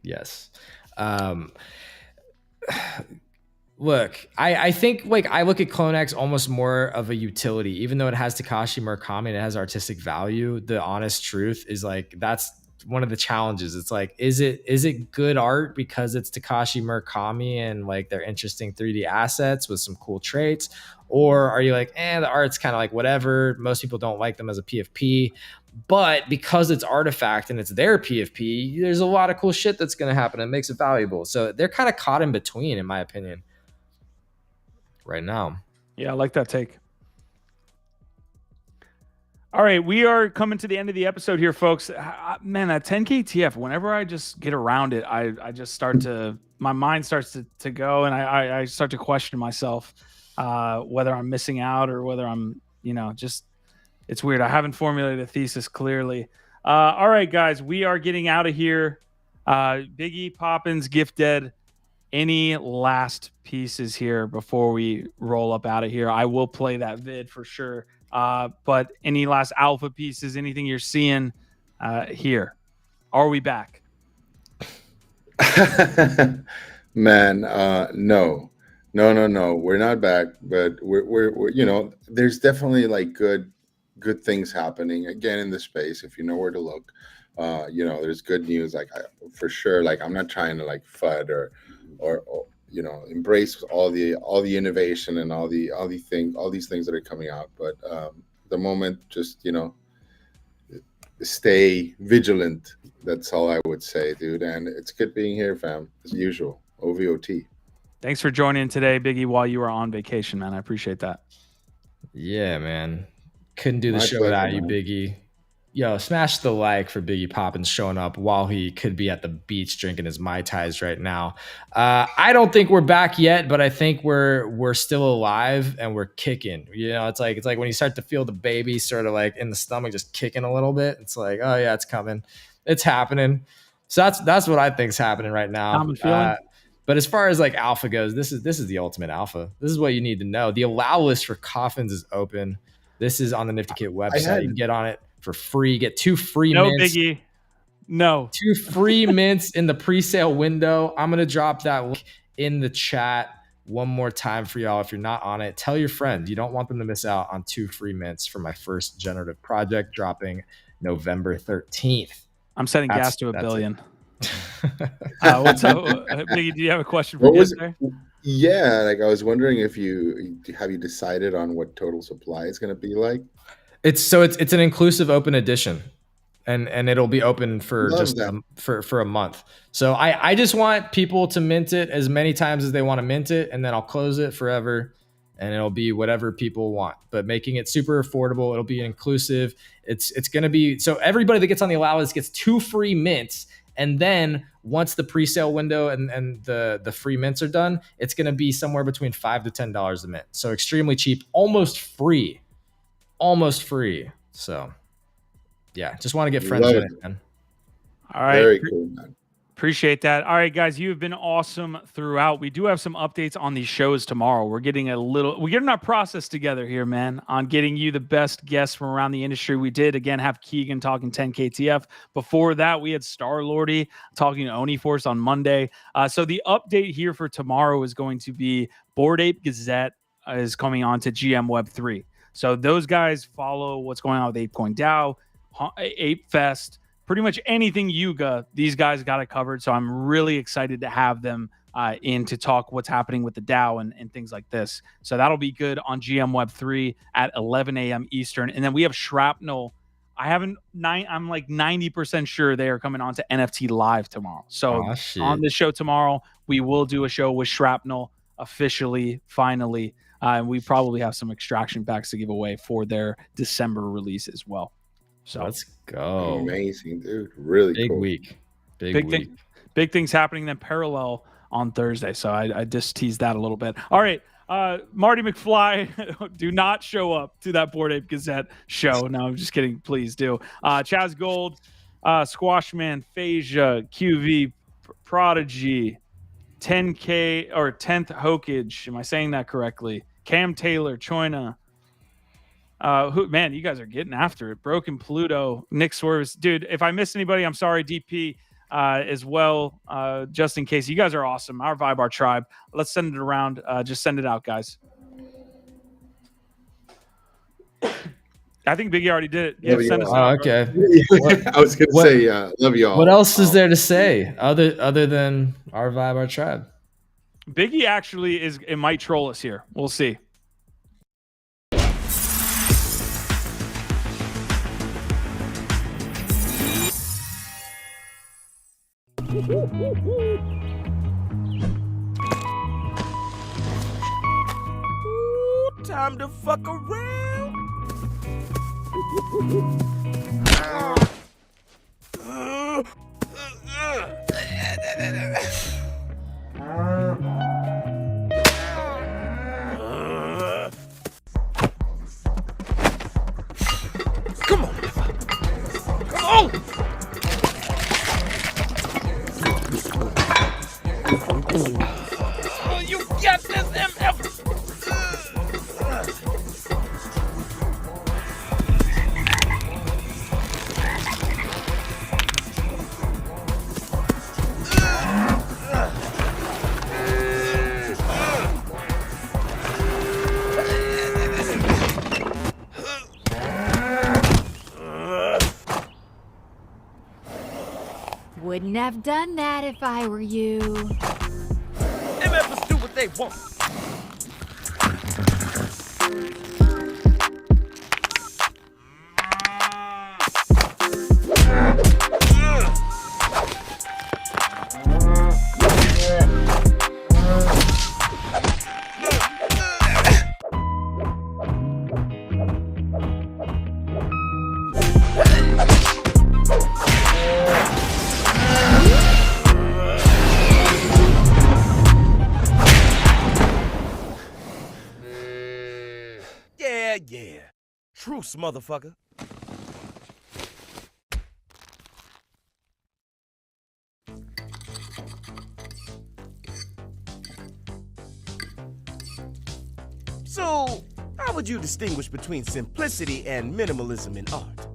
Yes. Look, I think like I look at CloneX almost more of a utility, even though it has Takashi Murakami and it has artistic value. The honest truth is like that's one of the challenges. It's like, is it good art because it's Takashi Murakami and like they're interesting 3D assets with some cool traits? Or are you like, the art's kind of like whatever. Most people don't like them as a PFP. But because it's artifact and it's their PFP, there's a lot of cool shit that's going to happen. It makes it valuable. So they're kind of caught in between, in my opinion, right now. Yeah, I like that take. All right, we are coming to the end of the episode here, folks. Man, that 10K ETF, whenever I just get around it, I just start to, my mind starts to go, and I start to question myself whether I'm missing out or whether I'm, just, it's weird. I haven't formulated a thesis clearly. All right, guys, we are getting out of here. Biggie, Poppins, Gifdead, any last pieces here before we roll up out of here? I will play that vid for sure. But any last alpha pieces, anything you're seeing here? Are we back? Man, no, we're not back, but we're you know, there's definitely like good things happening again in the space if you know where to look. You know, there's good news, like for sure. Like I'm not trying to like FUD or you know, embrace all the innovation and all these things that are coming out, but the moment, just, you know, stay vigilant. That's all I would say, dude. And it's good being here, fam, as usual. OVOT. Thanks for joining today, Biggie, while you were on vacation, man. I appreciate that. Yeah, man. Couldn't do the show without you, Biggie. Yo, smash the like for Biggie Poppins showing up while he could be at the beach drinking his Mai Tais right now. I don't think we're back yet, but I think we're still alive and we're kicking. You know, it's like when you start to feel the baby sort of like in the stomach just kicking a little bit. It's like, oh yeah, it's coming, it's happening. So that's what I think is happening right now. Common feeling. But as far as like alpha goes, this is the ultimate alpha. This is what you need to know. The allow list for Coffins is open. This is on the Nifty Kit website. You can get on it for free. Get 2 free mints. No, Biggie. No. 2 free mints in the pre-sale window. I'm going to drop that link in the chat one more time for y'all. If you're not on it, tell your friends. You don't want them to miss out on 2 free mints for my first generative project dropping November 13th. I'm setting gas to $1 billion. What's up, Biggie? Do you have a question for me there? Yeah, like I was wondering if you decided on what total supply is going to be like. It's an inclusive open edition, and it'll be open for for a month. So I just want people to mint it as many times as they want to mint it, and then I'll close it forever, and it'll be whatever people want. But making it super affordable, it'll be inclusive. It's going to be so everybody that gets on the allow list gets 2 free mints. And then once the pre-sale window and the free mints are done, it's going to be somewhere between $5 to $10 a mint. So extremely cheap, almost free. So yeah, just want to get friends with it, man. All right. Very cool, man. Appreciate that. All right, guys, you've been awesome throughout. We do have some updates on these shows tomorrow. We're getting our process together here, man, on getting you the best guests from around the industry. We did, again, have Keegan talking 10KTF. Before that, we had Star-Lordy talking to Oniforce on Monday. So the update here for tomorrow is going to be Bored Ape Gazette is coming on to GM Web 3. So those guys follow what's going on with ApeCoin DAO, Ape Fest, pretty much anything Yuga, these guys got it covered. So I'm really excited to have them in to talk what's happening with the DAO and things like this. So that'll be good on GM Web 3 at 11 a.m. Eastern. And then we have Shrapnel. I'm like 90% sure they are coming on to NFT Live tomorrow. So on this show tomorrow, we will do a show with Shrapnel officially, finally. And we probably have some extraction packs to give away for their December release as well. So let's go. Amazing, dude. Really big cool. week. Big week. Big things happening then parallel on Thursday. So I just teased that a little bit. All right. Marty McFly, do not show up to that Bored Ape Gazette show. No, I'm just kidding. Please do. Chaz Gold, Squashman, Phasia, QV, Prodigy, 10K or 10th Hokage. Am I saying that correctly? Cam Taylor, Choina. Man, you guys are getting after it. Broken Pluto, Nick Swerves. Dude, if I missed anybody, I'm sorry. DP as well, just in case. You guys are awesome. Our vibe, our tribe. Let's send it around. Just send it out, guys. I think Biggie already did it. Yeah, send us out, okay. I was going to say, love you all. What else is there to say other than our vibe, our tribe? Biggie actually it might troll us here. We'll see. Ooh, time to fuck around. Come on. Come on. Oh, you got this, MF. wouldn't have done that if I were you. MFers do what they want. Yeah. Truce, motherfucker. So, how would you distinguish between simplicity and minimalism in art?